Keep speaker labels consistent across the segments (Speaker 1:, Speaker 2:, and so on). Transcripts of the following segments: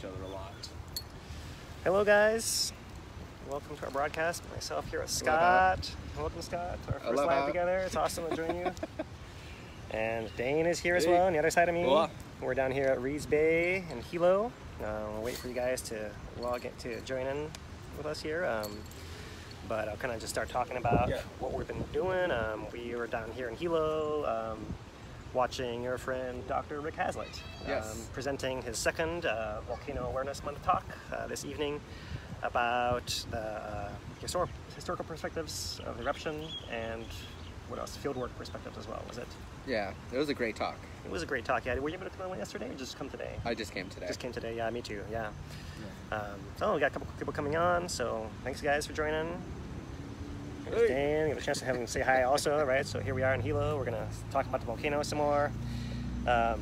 Speaker 1: each other a lot.
Speaker 2: Hello, guys. Welcome to our broadcast. Myself here with Scott. Welcome, Scott, to our first live together. It's awesome to join you. And Dane is here as well on the other side of me.
Speaker 1: Hola.
Speaker 2: We're down here at Reed's Bay in Hilo. We'll wait for you guys to join in with us here. But I'll kind of just start talking about what we've been doing. We were down here in Hilo watching your friend Dr. Rick Hazlett presenting his second Volcano Awareness Month talk this evening about the historical perspectives of eruption and what else? Fieldwork perspectives as well, was it?
Speaker 3: Yeah, it was a great talk.
Speaker 2: It was a great talk, yeah. Were you able to come yesterday or just come today?
Speaker 3: I just came today.
Speaker 2: Just came today, yeah, me too, yeah. So we got a couple people coming on, so thanks guys for joining. There's Dan, we have a chance to have him say hi also, right? So here we are in Hilo, we're gonna talk about the volcano some more. I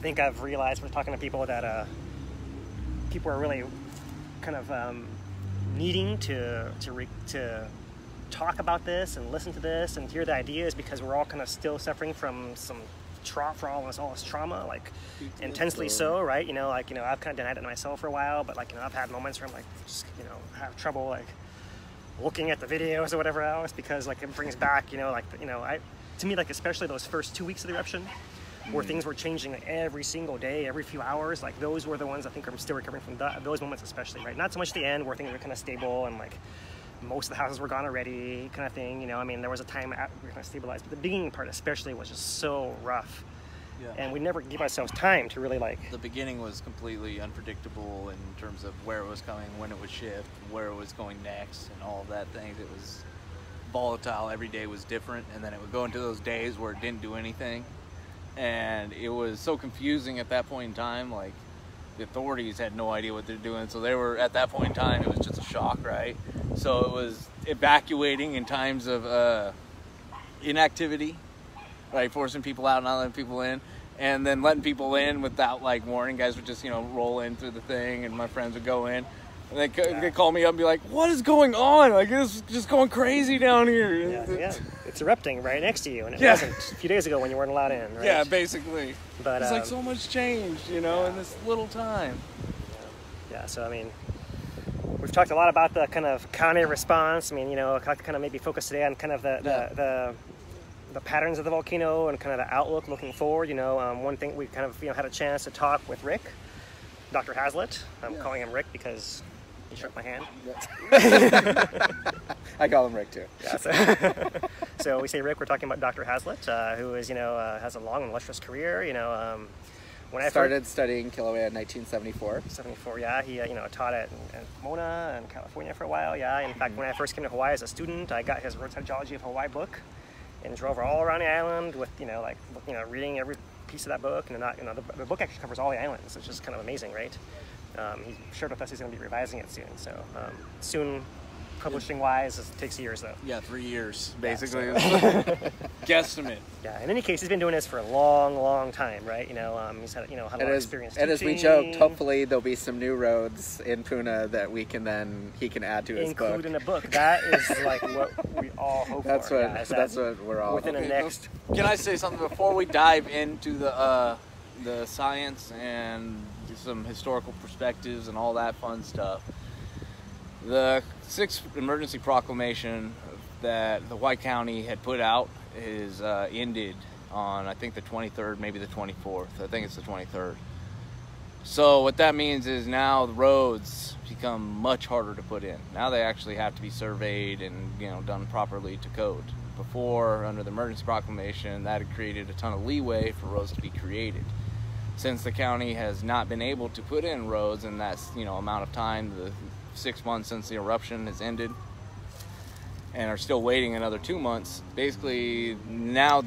Speaker 2: think I've realized we're talking to people that people are really kind of needing to talk about this and listen to this and hear the ideas, because we're all kind of still suffering from some for all this trauma, like intensely so, right? I've kind of denied it myself for a while, but I've had moments where I'm just have trouble looking at the videos or whatever else, because it brings back to me, especially those first 2 weeks of the eruption, where things were changing every single day, every few hours. Those were the ones I think I'm still recovering from those moments, especially, right? Not so much the end where things were kind of stable and most of the houses were gone already, kind of thing. There was a time we were kind of stabilized, but the beginning part especially was just so rough.
Speaker 1: Yeah.
Speaker 2: And we never gave ourselves time to really
Speaker 1: The beginning was completely unpredictable in terms of where it was coming, when it would shift, where it was going next, and all of that things. It was volatile. Every day was different, and then it would go into those days where it didn't do anything. And it was so confusing at that point in time. The authorities had no idea what they're doing, so they were, at that point in time, it was just a shock, right? So it was evacuating in times of inactivity, right? Forcing people out, not letting people in, and then letting people in without warning. Guys would just roll in through the thing, and my friends would go in, and they'd call me up and be like, "What is going on? It's just going crazy down here."
Speaker 2: Yeah. It's erupting right next to you, and it wasn't a few days ago when you weren't allowed in, right?
Speaker 1: Yeah, basically.
Speaker 2: But
Speaker 1: it's so much changed, in this little time.
Speaker 2: Yeah, so we've talked a lot about the kind of county response. I'd like to kind of maybe focus today on kind of the patterns of the volcano and kind of the outlook looking forward. One thing we kind of had a chance to talk with Rick, Dr. Hazlett. I'm calling him Rick because he shook my hand.
Speaker 3: I call him Rick too.
Speaker 2: Yeah, so we say Rick, we're talking about Dr. Hazlett, who is, has a long and illustrious career. When I
Speaker 3: started studying Kīlauea in 1974.
Speaker 2: 74, yeah. He, taught at Pomona in California for a while, yeah. In fact, when I first came to Hawaii as a student, I got his Roadside Geology of Hawaii book and drove all around the island with, reading every piece of that book. And the book actually covers all the islands, which is kind of amazing, right? He shared with us he's going to be revising it soon. So soon, publishing-wise, it takes years, though.
Speaker 1: Yeah, 3 years, basically. Guesstimate.
Speaker 2: Yeah, in any case, he's been doing this for a long, long time, right? He's had, had a lot of experience teaching.
Speaker 3: And as we joked, hopefully there'll be some new roads in Puna that he can add to his book.
Speaker 2: Include in a book. That is what we all hope for.
Speaker 3: That's what we're all
Speaker 2: within the next.
Speaker 1: Can I say something before we dive into the science and some historical perspectives and all that fun stuff? The 6th emergency proclamation that the Hawaii County had put out is ended on, I think, the 23rd, maybe the 24th. I think it's the 23rd. So what that means is now the roads become much harder to put in. Now they actually have to be surveyed and done properly to code. Before, under the emergency proclamation, that had created a ton of leeway for roads to be created. Since the county has not been able to put in roads in that amount of time, the 6 months since the eruption has ended, and are still waiting another 2 months. Basically, now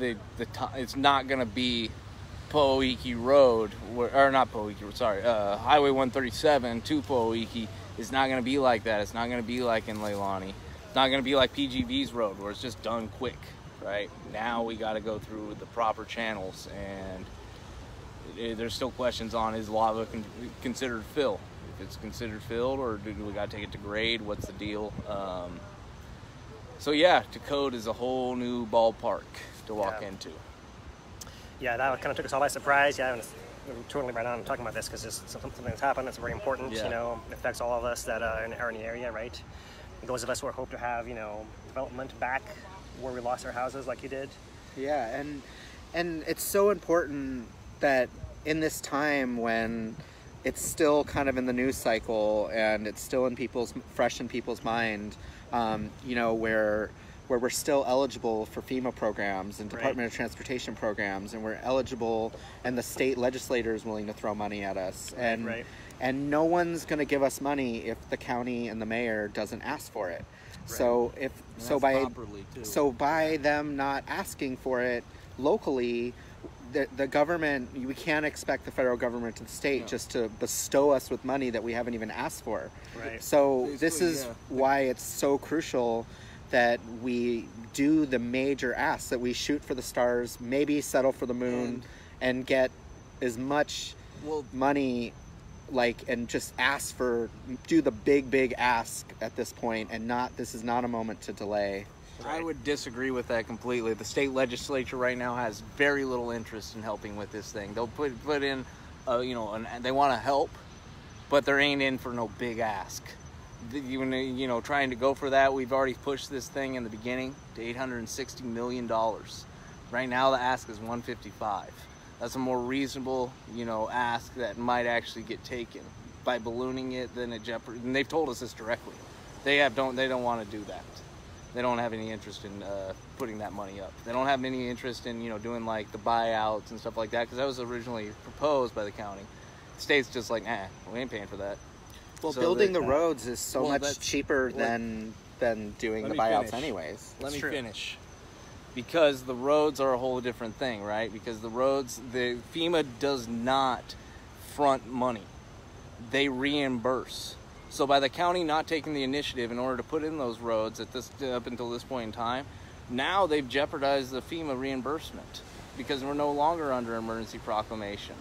Speaker 1: it's not going to be Po'oiki Road, or not Po'oiki Road, sorry, Highway 137 to Po'oiki is not going to be like that. It's not going to be like in Leilani. It's not going to be like PGV's road, where it's just done quick, right? Now we got to go through the proper channels, and there's still questions on, is lava considered fill? If it's considered filled, or do we got to take it to grade? What's the deal? So yeah, to code is a whole new ballpark to walk into.
Speaker 2: Yeah, that kind of took us all by surprise. Yeah, totally right on talking about this because it's something that's happened that's very important.
Speaker 1: Yeah.
Speaker 2: You know, it affects all of us that are in the area, right? Those of us who hope to have, you know, development back where we lost our houses, like you did.
Speaker 3: Yeah, and it's so important that in this time when it's still kind of in the news cycle and it's still fresh in people's mind, you know, where we're still eligible for FEMA programs and Department of Transportation programs, and we're eligible, and the state legislator is willing to throw money at us, and no one's going to give us money if the county and the mayor doesn't ask for it. Right. So by them not asking for it locally, the government, we can't expect the federal government and the state just to bestow us with money that we haven't even asked for.
Speaker 2: Right.
Speaker 3: So this is why it's so crucial that we do the major asks, that we shoot for the stars, maybe settle for the moon, and get as much money, and just do the big ask at this point, and this is not a moment to delay.
Speaker 1: I would disagree with that completely. The state legislature right now has very little interest in helping with this thing. They'll put in, they want to help, but there ain't in for no big ask. Trying to go for that, we've already pushed this thing in the beginning to $860 million. Right now, the ask is $155. That's a more reasonable, ask that might actually get taken. By ballooning it, then it jeopardy. And they've told us this directly. They don't want to do that. They don't have any interest in putting that money up. They don't have any interest in doing like the buyouts and stuff like that, because that was originally proposed by the county. The state's just like, we ain't paying for that.
Speaker 3: Well, so building the roads is so much cheaper than doing the buyouts anyways.
Speaker 1: Let me finish. Because the roads are a whole different thing, right? Because the roads, the FEMA does not front money. They reimburse. So by the county not taking the initiative in order to put in those roads up until this point in time, now they've jeopardized the FEMA reimbursement because we're no longer under emergency proclamation.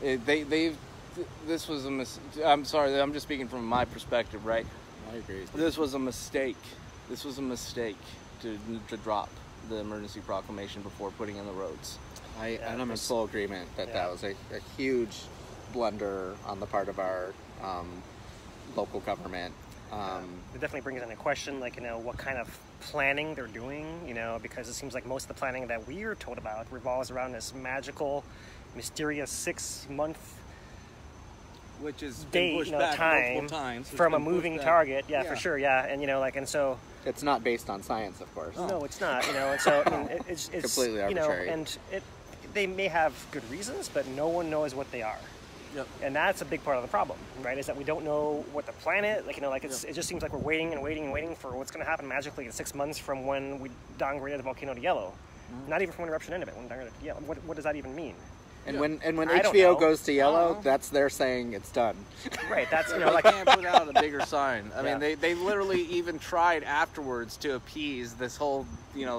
Speaker 1: This was I'm sorry, I'm just speaking from my perspective, right?
Speaker 3: I agree.
Speaker 1: This was a mistake. This was a mistake to drop the emergency proclamation before putting in the roads.
Speaker 3: I'm in full agreement that was a huge blunder on the part of our local government.
Speaker 2: It definitely brings into question, what kind of planning they're doing, because it seems like most of the planning that we're told about revolves around this magical, mysterious 6-month
Speaker 1: which is
Speaker 2: date, time times. From a moving target. Yeah, for sure. Yeah, and and so
Speaker 3: it's not based on science, of course.
Speaker 2: No, it's not. And so it's
Speaker 3: completely arbitrary.
Speaker 2: And they may have good reasons, but no one knows what they are. Yep. And that's a big part of the problem, right? Is that we don't know what the plan is. It just seems like we're waiting and waiting and waiting for what's going to happen magically in 6 months from when we downgraded the volcano to yellow. Mm-hmm. Not even from an eruption end of it. When we downgraded to yellow. What does that even mean?
Speaker 3: And when HVO goes to yellow, that's they're saying it's done.
Speaker 2: Right. That's
Speaker 1: I can't put out a bigger sign. I mean, they literally even tried afterwards to appease this whole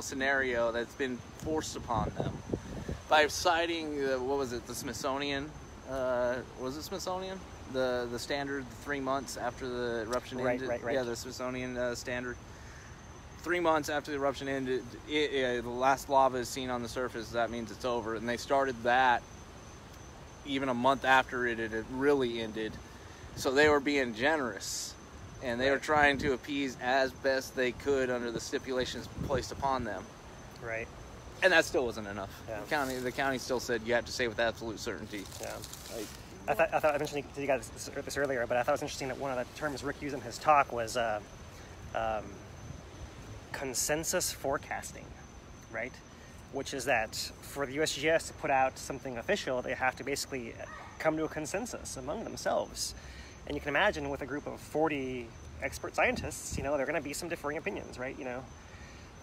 Speaker 1: scenario that's been forced upon them by citing the Smithsonian. Was it Smithsonian? The standard 3 months after the eruption ended. Right. Yeah, the Smithsonian standard. 3 months after the eruption ended, the last lava is seen on the surface. That means it's over. And they started that even a month after it had really ended. So they were being generous, and they were trying to appease as best they could under the stipulations placed upon them.
Speaker 2: Right.
Speaker 1: And that still wasn't enough.
Speaker 2: Yeah.
Speaker 1: The county still said you have to say with absolute certainty.
Speaker 2: Yeah. I thought I mentioned to you guys this earlier, but I thought it was interesting that one of the terms Rick used in his talk was consensus forecasting, right? Which is that for the USGS to put out something official, they have to basically come to a consensus among themselves. And you can imagine with a group of 40 expert scientists, there are going to be some differing opinions, right?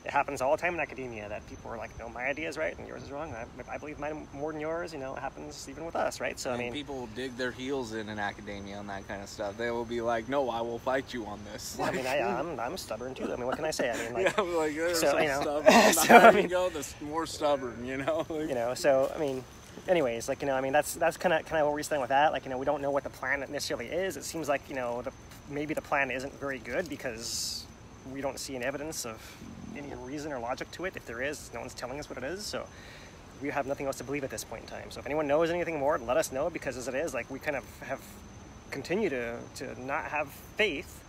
Speaker 2: It happens all the time in academia that people are like, no, my idea is right and yours is wrong. I believe mine more than yours. It happens even with us, right? So,
Speaker 1: people dig their heels in academia on that kind of stuff. They will be like, no, I will fight you on this.
Speaker 2: I'm stubborn too. what can I say?
Speaker 1: Stubborn. The more stubborn,
Speaker 2: anyways, that's kind of where we're staying with that. We don't know what the plan necessarily is. It seems like, maybe the plan isn't very good because we don't see any evidence of any reason or logic to it. If there is, no one's telling us what it is. So we have nothing else to believe at this point in time. So if anyone knows anything more, let us know, because as it is, like, we kind of have continued to not have faith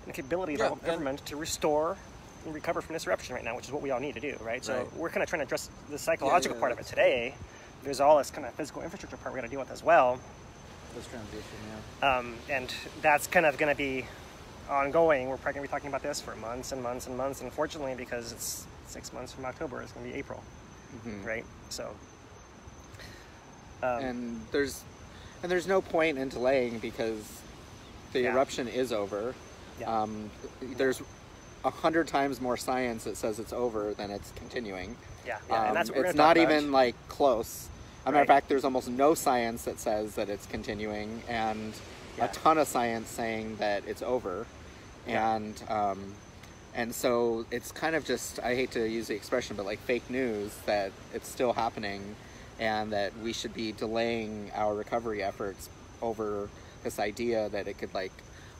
Speaker 2: in the capability of our government to restore and recover from this eruption right now, which is what we all need to do, right? So we're kind of trying to address the psychological part of it today. There's all this kind of physical infrastructure part we got to deal with as well.
Speaker 3: This transition,
Speaker 2: and that's kind of going to be ongoing. We're probably going to be talking about this for months and months and months. And unfortunately, because it's 6 months from October, it's going to be April, right? So,
Speaker 3: and there's no point in delaying, because the eruption is over. There's 100 times more science that says it's over than it's continuing.
Speaker 2: And that's what we're
Speaker 3: it's
Speaker 2: gonna
Speaker 3: not
Speaker 2: talk about.
Speaker 3: even like close. As a matter of fact, there's almost no science that says that it's continuing, and a ton of science saying that it's over. And so it's kind of just, I hate to use the expression, but like fake news that it's still happening, and that we should be delaying our recovery efforts over this idea that it could, like,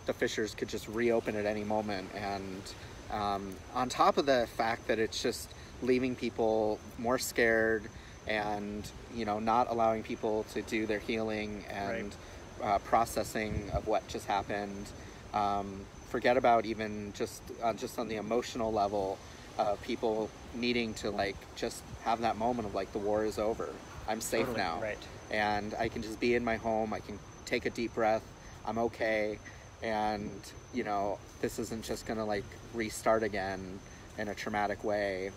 Speaker 3: the fissures could just reopen at any moment. And on top of the fact that it's just leaving people more scared, and, you know, not allowing people to do their healing and processing of what just happened. Forget about even just on the emotional level, people needing to, like, just have that moment of, like, the war is over. I'm safe now. And I can just be in my home. I can take a deep breath. I'm okay. And, you know, this isn't just going to, like, restart again in a traumatic way,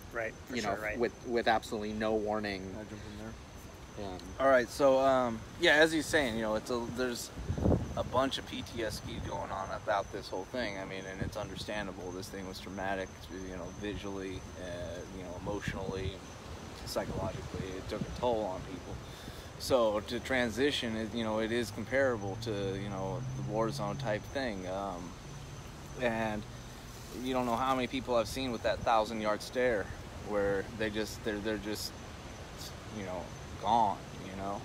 Speaker 3: you know, with absolutely no warning.
Speaker 1: Can I jump in there? All right, so as he's saying, you know, there's a bunch of PTSD going on about this whole thing. I mean, and it's understandable. This thing was traumatic, you know, visually, you know, emotionally, psychologically. It took a toll on people. So to transition, you know, it is comparable to, you know, the war zone type thing, and you don't know how many people I've seen with that 1,000-yard stare, where they're just, you know, gone, you know.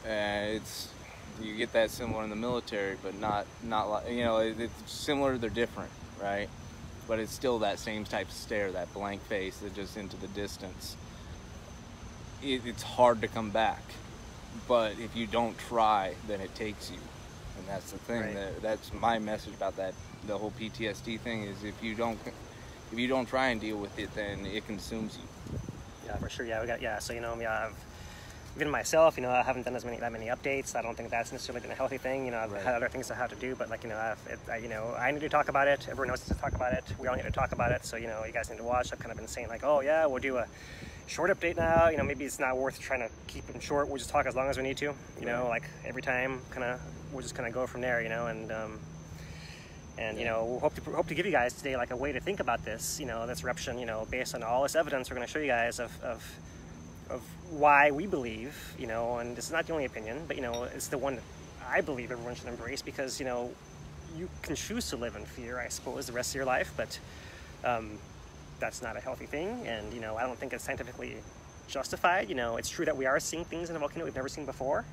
Speaker 1: And you get that similar in the military, but not like, you know, it's similar, they're different, right? But it's still that same type of stare, that blank face that just into the distance. It's hard to come back, but if you don't try, then it takes you. And that's the thing. That's my message about that. The whole PTSD thing is, if you don't try and deal with it, then it consumes you.
Speaker 2: Yeah, for sure. So, you know, even myself, you know, I haven't done that many updates. I don't think that's necessarily been a healthy thing. You know, I've had other things I have to do, but, like, you know, I need to talk about it. Everyone else needs to talk about it. We all need to talk about it. So, you know, you guys need to watch. I've kind of been saying, like, oh yeah, we'll do a short update now. You know, maybe it's not worth trying to keep them short. We'll just talk as long as we need to. You know, like every time, we'll just kind of go from there. You know, and you know, we'll hope to give you guys today, like, a way to think about this. You know, this eruption. You know, based on all this evidence, we're going to show you guys of why we believe. You know, and this is not the only opinion, but, you know, it's the one that I believe everyone should embrace, because, you know, you can choose to live in fear, I suppose, the rest of your life, but that's not a healthy thing. And, you know, I don't think it's scientifically justified. You know, it's true that we are seeing things in a volcano we've never seen before,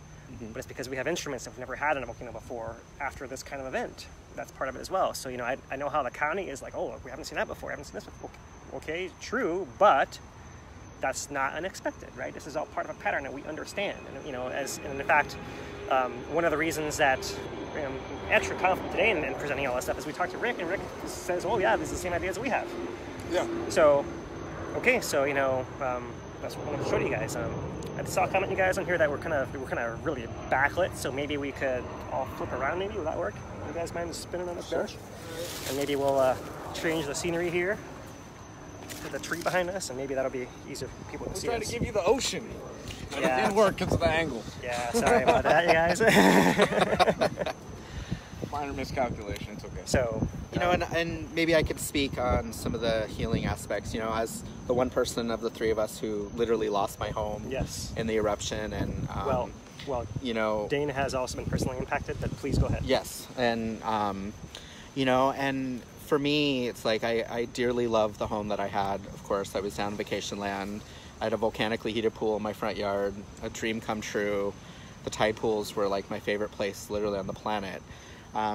Speaker 2: but it's because we have instruments that we've never had in a volcano before after this kind of event. That's part of it as well. So, you know, I know how the county is like, oh, we haven't seen that before, we haven't seen this before. Okay, true, but that's not unexpected, right? This is all part of a pattern that we understand. And, you know, and in fact, one of the reasons that I'm extra confident today in presenting all this stuff is we talked to Rick, and Rick says, oh yeah, these are the same ideas that we have. Yeah. So, okay, so, you know, that's what I wanted to show you guys. I saw a comment, you guys, on here that we're kind of really backlit, so maybe we could all flip around. Maybe will that work? You guys mind spinning on this bench? And maybe we'll change the scenery here to the tree behind us, and maybe that'll be easier for people to see.
Speaker 1: I'm trying to give you the ocean. Yeah. It didn't work because of the angle.
Speaker 2: Yeah, sorry about that, you guys.
Speaker 1: Minor miscalculation, it's okay.
Speaker 2: So,
Speaker 3: you know, and maybe I could speak on some of the healing aspects, you know, as the one person of the three of us who literally lost my home in the eruption. And
Speaker 2: well,
Speaker 3: you know,
Speaker 2: Dane has also been personally impacted, but please go ahead.
Speaker 3: Yes. And you know, and for me, it's like I dearly love the home that I had. Of course, I was down in vacation land. I had a volcanically heated pool in my front yard, a dream come true. The tide pools were like my favorite place literally on the planet.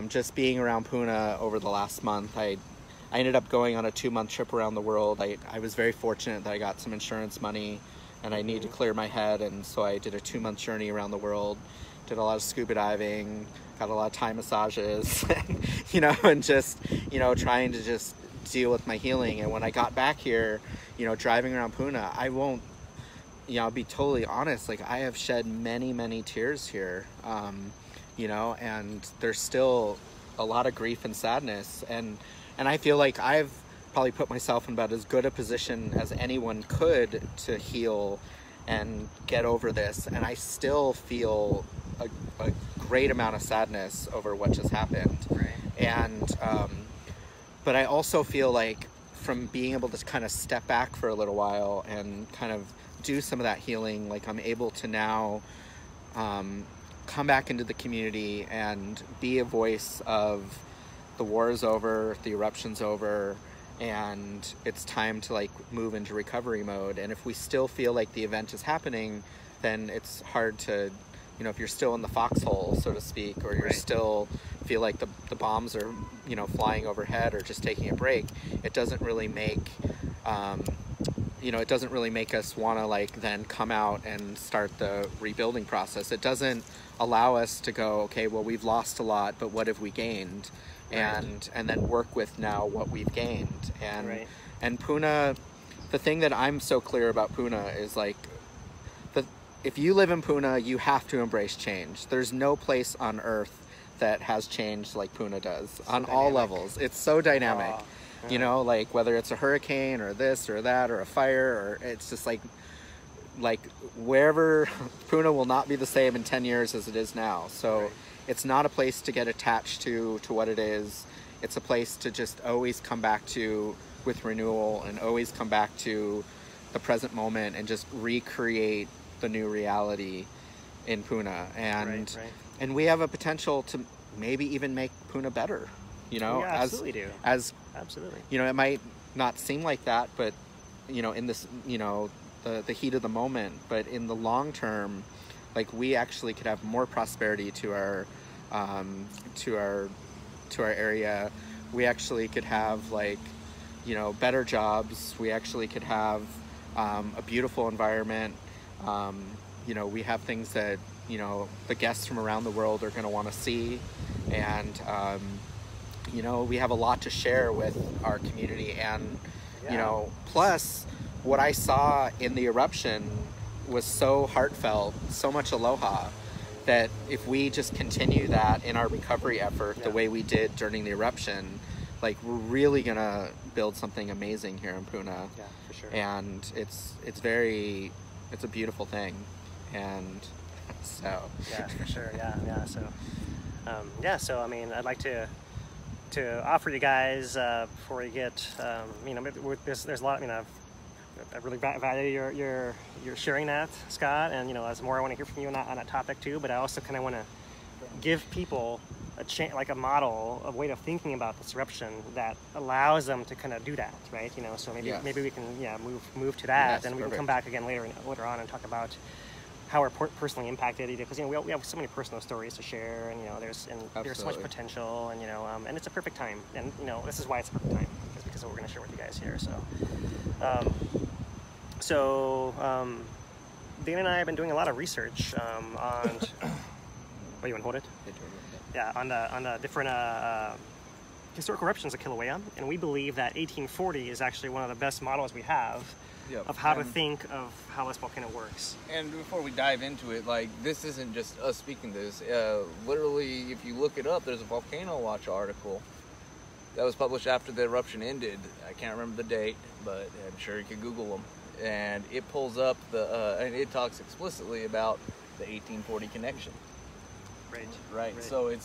Speaker 3: Just being around Puna over the last month, I ended up going on a 2-month trip around the world. I was very fortunate that I got some insurance money and I need to clear my head. And so I did a 2-month journey around the world, did a lot of scuba diving, got a lot of Thai massages, you know, and just, you know, trying to just deal with my healing. And when I got back here, you know, driving around Puna, I won't, you know, I'll be totally honest, like I have shed many, many tears here, you know, and there's still a lot of grief and sadness. And I feel like I've probably put myself in about as good a position as anyone could to heal and get over this. And I still feel a great amount of sadness over what just happened.
Speaker 2: Right.
Speaker 3: And, but I also feel like from being able to kind of step back for a little while and kind of do some of that healing, like I'm able to now come back into the community and be a voice of the war is over, the eruption's over, and it's time to like move into recovery mode. And if we still feel like the event is happening, then it's hard to, you know, if you're still in the foxhole, so to speak, or you're still feel like the bombs are, you know, flying overhead or just taking a break, it doesn't really make, you know, it doesn't really make us want to like then come out and start the rebuilding process. It doesn't allow us to go, okay, well, we've lost a lot, but what have we gained? And then work with now what we've gained. And and Puna, the thing that I'm so clear about Puna is like, if you live in Puna, you have to embrace change. There's no place on earth that has changed like Puna does, so on all levels. It's so dynamic. You know, like whether it's a hurricane or this or that or a fire, or it's just like wherever, Puna will not be the same in 10 years as it is now. So it's not a place to get attached to what it is. It's a place to just always come back to with renewal, and always come back to the present moment and just recreate the new reality in Puna. And and we have a potential to maybe even make Puna better, you know.
Speaker 2: Absolutely.
Speaker 3: You know, it might not seem like that, but you know, in this, you know, the heat of the moment, but in the long term, like we actually could have more prosperity to our area. We actually could have, like, you know, better jobs. We actually could have a beautiful environment. You know, we have things that, you know, the guests from around the world are going to want to see. And, you know, we have a lot to share with our community. And, you know, plus what I saw in the eruption was so heartfelt, so much aloha, that if we just continue that in our recovery effort the way we did during the eruption, like we're really going to build something amazing here in Puna.
Speaker 2: Yeah, for sure.
Speaker 3: And it's a beautiful thing. And so
Speaker 2: yeah, for sure. So I mean, I'd like to offer you guys before we get you know, there's a lot, you know, I really value your sharing that, Scott, and you know, as more I want to hear from you on that topic too. But I also kind of want to give people like a model, a way of thinking about this eruption that allows them to kind of do that, right? You know, so maybe we can move to that, and we can come back again later on and talk about how we're personally impacted, because you know we have so many personal stories to share, and you know there's so much potential, and you know and it's a perfect time, and you know this is why it's a perfect time, is because of what we're going to share with you guys here. So Dane and I have been doing a lot of research on. Oh, you want to hold it? Yeah, on the different historical eruptions of Kīlauea, and we believe that 1840 is actually one of the best models we have of how to think of how this volcano works.
Speaker 1: And before we dive into it, like, this isn't just us speaking this. Literally, if you look it up, there's a Volcano Watch article that was published after the eruption ended. I can't remember the date, but I'm sure you could Google them. And it pulls up and it talks explicitly about the 1840 connection. Right. So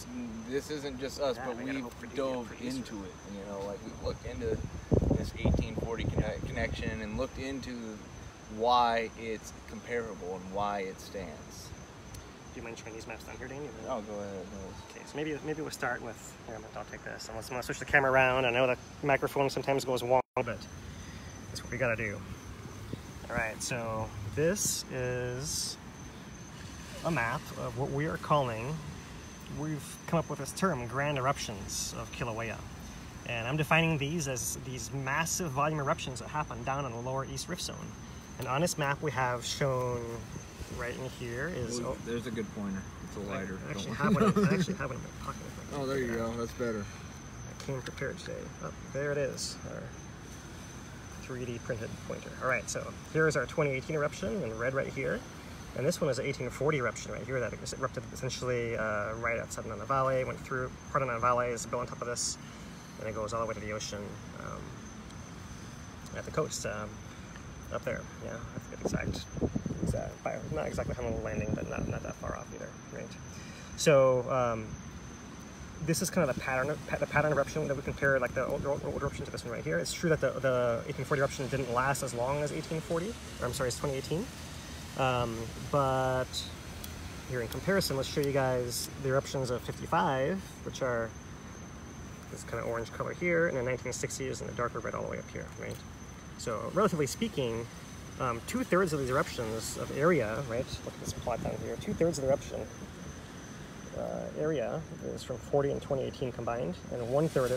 Speaker 1: this isn't just us, but we dove into it. You know, like we looked into this 1840 connection and looked into why it's comparable and why it stands.
Speaker 2: Do you mind showing these maps down here, Dane?
Speaker 1: Oh, go ahead.
Speaker 2: Okay, so maybe we'll start with. Here, I'll take this. I'm gonna switch the camera around. I know the microphone sometimes goes wrong, but that's what we gotta do. All right, so this is a map of what we are calling, we've come up with this term, grand eruptions of Kīlauea. And I'm defining these as these massive volume eruptions that happen down in the lower East Rift Zone. And on this map we have shown right in here is...
Speaker 1: Ooh, there's a good pointer. It's a lighter.
Speaker 2: I actually have one in my pocket.
Speaker 1: Oh, there you go. That's better.
Speaker 2: I came prepared today. Oh, there it is. Our 3D printed pointer. All right, so here's our 2018 eruption in red right here. And this one is an 1840 eruption right here that erupted essentially right outside Nana Valley, went through, part of Nana Valley is built on top of this, and it goes all the way to the ocean at the coast up there. Yeah, I forget exact, not exactly Honolulu landing, but not that far off either, right? So this is kind of the pattern eruption that we compare, like the old eruption to this one right here. It's true that the 1840 eruption didn't last as long as 1840, or I'm sorry, it's 2018. But here in comparison, let's show you guys the eruptions of 55, which are this kind of orange color here, and the 1960s and the darker red all the way up here, right? So relatively speaking, 2/3 of these eruptions of area, right? Look at this plot down here. 2/3 of the eruption area is from 40 and 2018 combined, and 1/3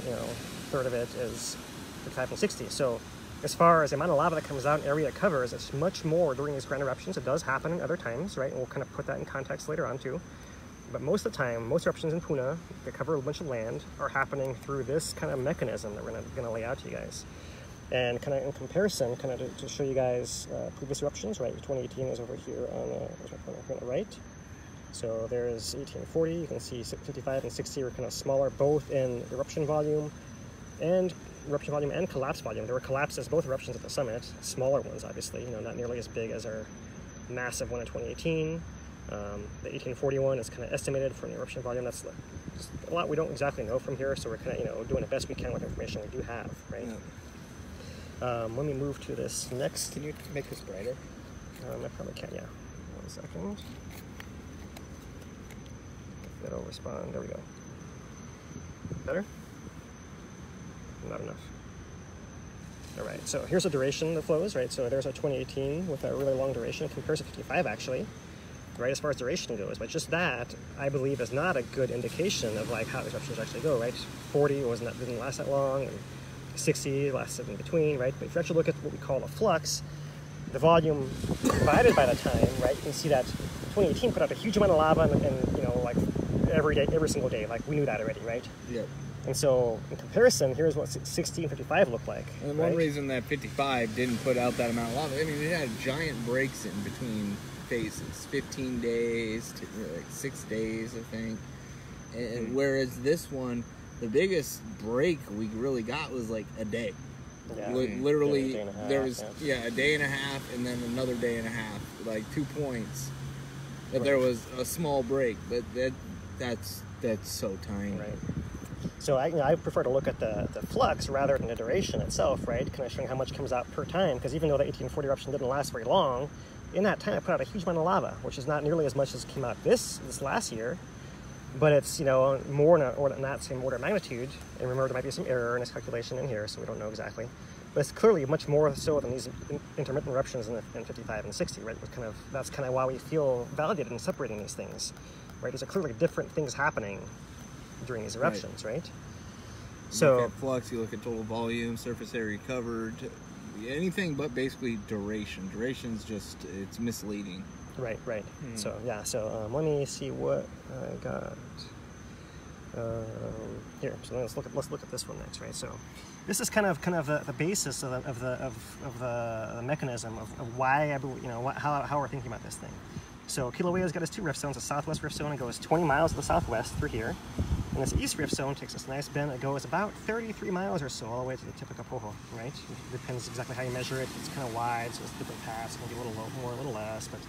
Speaker 2: third of it is 55 and 60. So as far as the amount of lava that comes out and area it covers, it's much more during these grand eruptions. It does happen in other times, right? And we'll kind of put that in context later on too. But most of the time, most eruptions in Puna that cover a bunch of land are happening through this kind of mechanism that we're gonna lay out to you guys. And kind of in comparison, kind of to show you guys previous eruptions, right? 2018 is over here on the right. So there's 1840, you can see 55 and 60 are kind of smaller, both in eruption volume and collapse volume. There were collapses, both eruptions at the summit, smaller ones obviously, not nearly as big as our massive one in 2018. The 1841 is kind of estimated for an eruption volume. That's a lot we don't exactly know from here, so we're kind of doing the best we can with information we do have, right? Yeah. Let me move to this next.
Speaker 3: Can you make this brighter?
Speaker 2: I probably can, yeah. 1 second. If it'll respond, there we go. Better? Not enough. All right, so here's the duration of the flows, right? So there's our 2018 with a really long duration compared to 55 actually, right, as far as duration goes. But just that, I believe, is not a good indication of like how eruptions actually go, right? 40 didn't last that long, and 60 lasted in between, right? But if you actually look at what we call a flux, the volume divided by the time, right, you can see that 2018 put out a huge amount of lava and like every single day, like we knew that already, right?
Speaker 1: Yep.
Speaker 2: And so, in comparison, here's what 60 and 55 look like.
Speaker 1: And one reason that 55 didn't put out that amount of lava, I mean, it had giant breaks in between phases, 15 days to like 6 days, I think. And whereas this one, the biggest break we really got was like a day.
Speaker 2: Yeah.
Speaker 1: Literally,
Speaker 2: day and a half,
Speaker 1: there was a day and a half, and then another day and a half, like 2 points. But there was a small break, but that's so tiny.
Speaker 2: Right. So I prefer to look at the flux rather than the duration itself, right? Kind of showing how much comes out per time, because even though the 1840 eruption didn't last very long, in that time it put out a huge amount of lava, which is not nearly as much as came out this last year, but it's more in that same order of magnitude. And remember, there might be some error in this calculation in here, so we don't know exactly. But it's clearly much more so than these intermittent eruptions in 55 and 60, right? That's kind of why we feel validated in separating these things, right? These are clearly different things happening during these eruptions, right? So
Speaker 1: you look at flux, you look at total volume, surface area covered, anything but basically duration. Duration's just, it's misleading.
Speaker 2: Right. So yeah, so let me see what I got here. So let's look at this one next, right? So this is kind of the basis of the mechanism of why how we're thinking about this thing. So Kīlauea's got its 2 rift zones. The southwest rift zone, it goes 20 miles to the southwest through here. And this east rift zone takes this nice bend. It goes about 33 miles or so all the way to the tip of Kapoho, right? It depends exactly how you measure it. It's kind of wide, so it's different paths. It can be a little more, a little less, but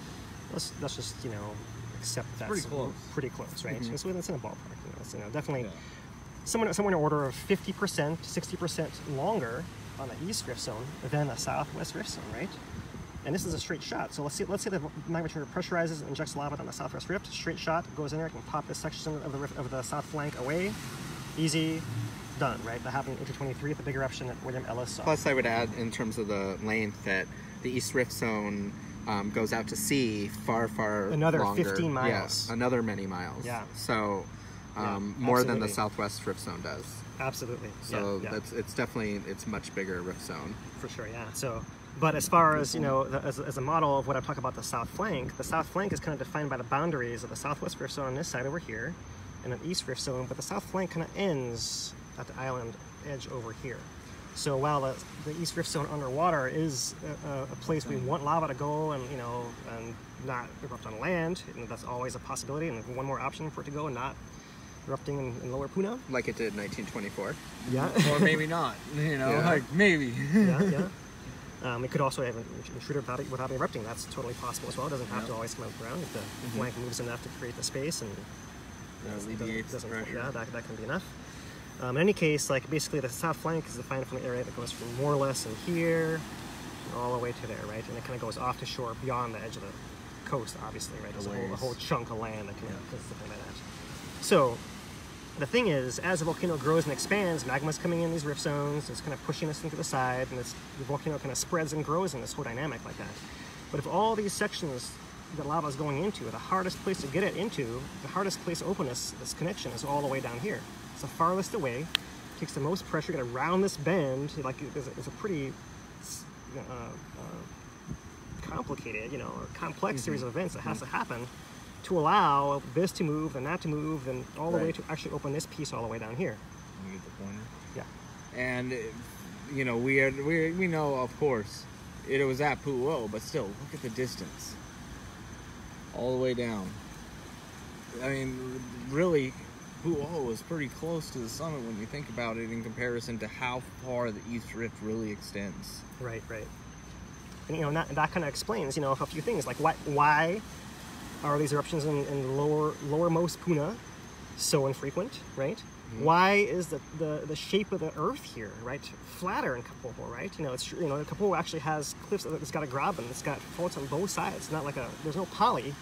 Speaker 2: let's just accept that's pretty close, right? Mm-hmm. So it's in a ballpark. It's definitely somewhere in the order of 50%, 60% longer on the east rift zone than the southwest rift zone, right? And this is a straight shot. So let's say the magma pressurizes and injects lava down the southwest rift. Straight shot, goes in there, can pop this section of the south flank away. Easy, done, right? That happened in 1823 at the big eruption that William Ellis saw.
Speaker 3: Plus, I would add, in terms of the length, that the east rift zone goes out to sea far
Speaker 2: another
Speaker 3: longer.
Speaker 2: 15 miles.
Speaker 3: Yeah, another many miles.
Speaker 2: Yeah.
Speaker 3: So more than the southwest rift zone does.
Speaker 2: Absolutely.
Speaker 3: So it's definitely much bigger rift zone.
Speaker 2: For sure, yeah. So But as far as, you know, as a model of what I talk about the south flank is kind of defined by the boundaries of the southwest rift zone on this side over here, and an east rift zone, but the south flank kind of ends at the island edge over here. So while the east rift zone underwater is a place we want lava to go and, you know, and not erupt on land, and that's always a possibility, and one more option for it to go and not erupting in lower Puna.
Speaker 3: Like it did in 1924.
Speaker 2: Yeah.
Speaker 1: Or maybe not, you know, like maybe.
Speaker 2: Yeah. It could also have intruded without erupting. That's totally possible as well. It doesn't have to always come out of the ground. If the flank moves enough to create the space and
Speaker 1: alleviates the pressure.
Speaker 2: Yeah, that can be enough. In any case, like basically the south flank is defined from an area that goes from more or less in here and all the way to there, right? And it kind of goes off the shore beyond the edge of the coast, obviously, right? There's a whole chunk of land that can something like that. So the thing is, as the volcano grows and expands, magma's coming in these rift zones, it's kind of pushing us into the side, and the volcano kind of spreads and grows in this whole dynamic like that. But if all these sections that lava is going into, the hardest place to get it into, the hardest place to open this connection is all the way down here. It's the farthest away, takes the most pressure, you gotta round this bend, like it's a pretty complicated, you know, or complex series of events that has to happen to allow this to move and that to move and all the way to actually open this piece all the way down here.
Speaker 1: You get the pointer?
Speaker 2: Yeah.
Speaker 1: And, you know, we know, of course, it was at Pu'u'o, but still, look at the distance. All the way down. I mean, really, Pu'u'o is pretty close to the summit when you think about it in comparison to how far the East Rift really extends.
Speaker 2: Right. And, you know, that kind of explains, you know, a few things, like why are these eruptions in lowermost Puna so infrequent, right? Mm-hmm. Why is the shape of the Earth here, right, flatter in Kapoho, right? You know, Kapoho actually has cliffs. It's got a graben. It's got faults on both sides. It's not like there's no poly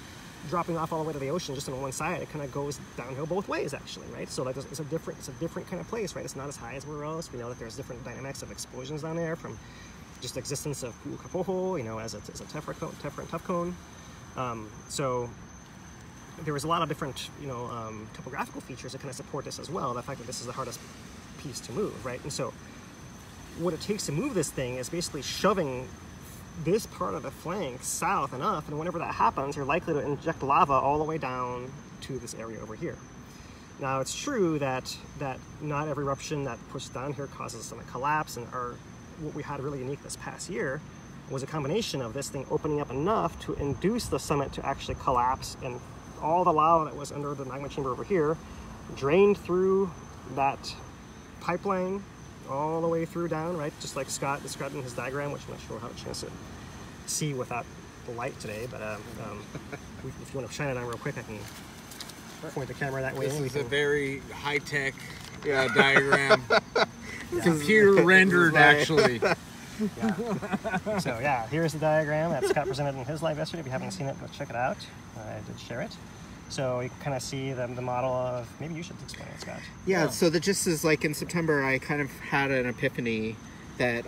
Speaker 2: dropping off all the way to the ocean just on one side. It kind of goes downhill both ways, actually, right? So like it's a different kind of place, right? It's not as high as everywhere else. We know that there's different dynamics of explosions down there from just existence of Pu'ukapoho, you know, as a tephra and tuff cone. So there was a lot of different, you know, topographical features that kind of support this as well. The fact that this is the hardest piece to move, right? And so what it takes to move this thing is basically shoving this part of the flank south enough, and whenever that happens, you're likely to inject lava all the way down to this area over here. Now, it's true that not every eruption that pushes down here causes some collapse, and what we had really unique this past year was a combination of this thing opening up enough to induce the summit to actually collapse, and all the lava that was under the magma chamber over here drained through that pipeline all the way through down, right? Just like Scott described in his diagram, which I'm not sure how a chance to see without the light today, but if you want to shine it on real quick, I can point the camera that way.
Speaker 1: This is a very high-tech diagram. Computer rendered, actually.
Speaker 2: Yeah. So yeah, here's the diagram that Scott presented in his live yesterday. If you haven't seen it, go check it out. I did share it. So you can kind of see the model of, maybe you should explain it, Scott.
Speaker 3: Yeah, so the gist is, like, in September, I kind of had an epiphany that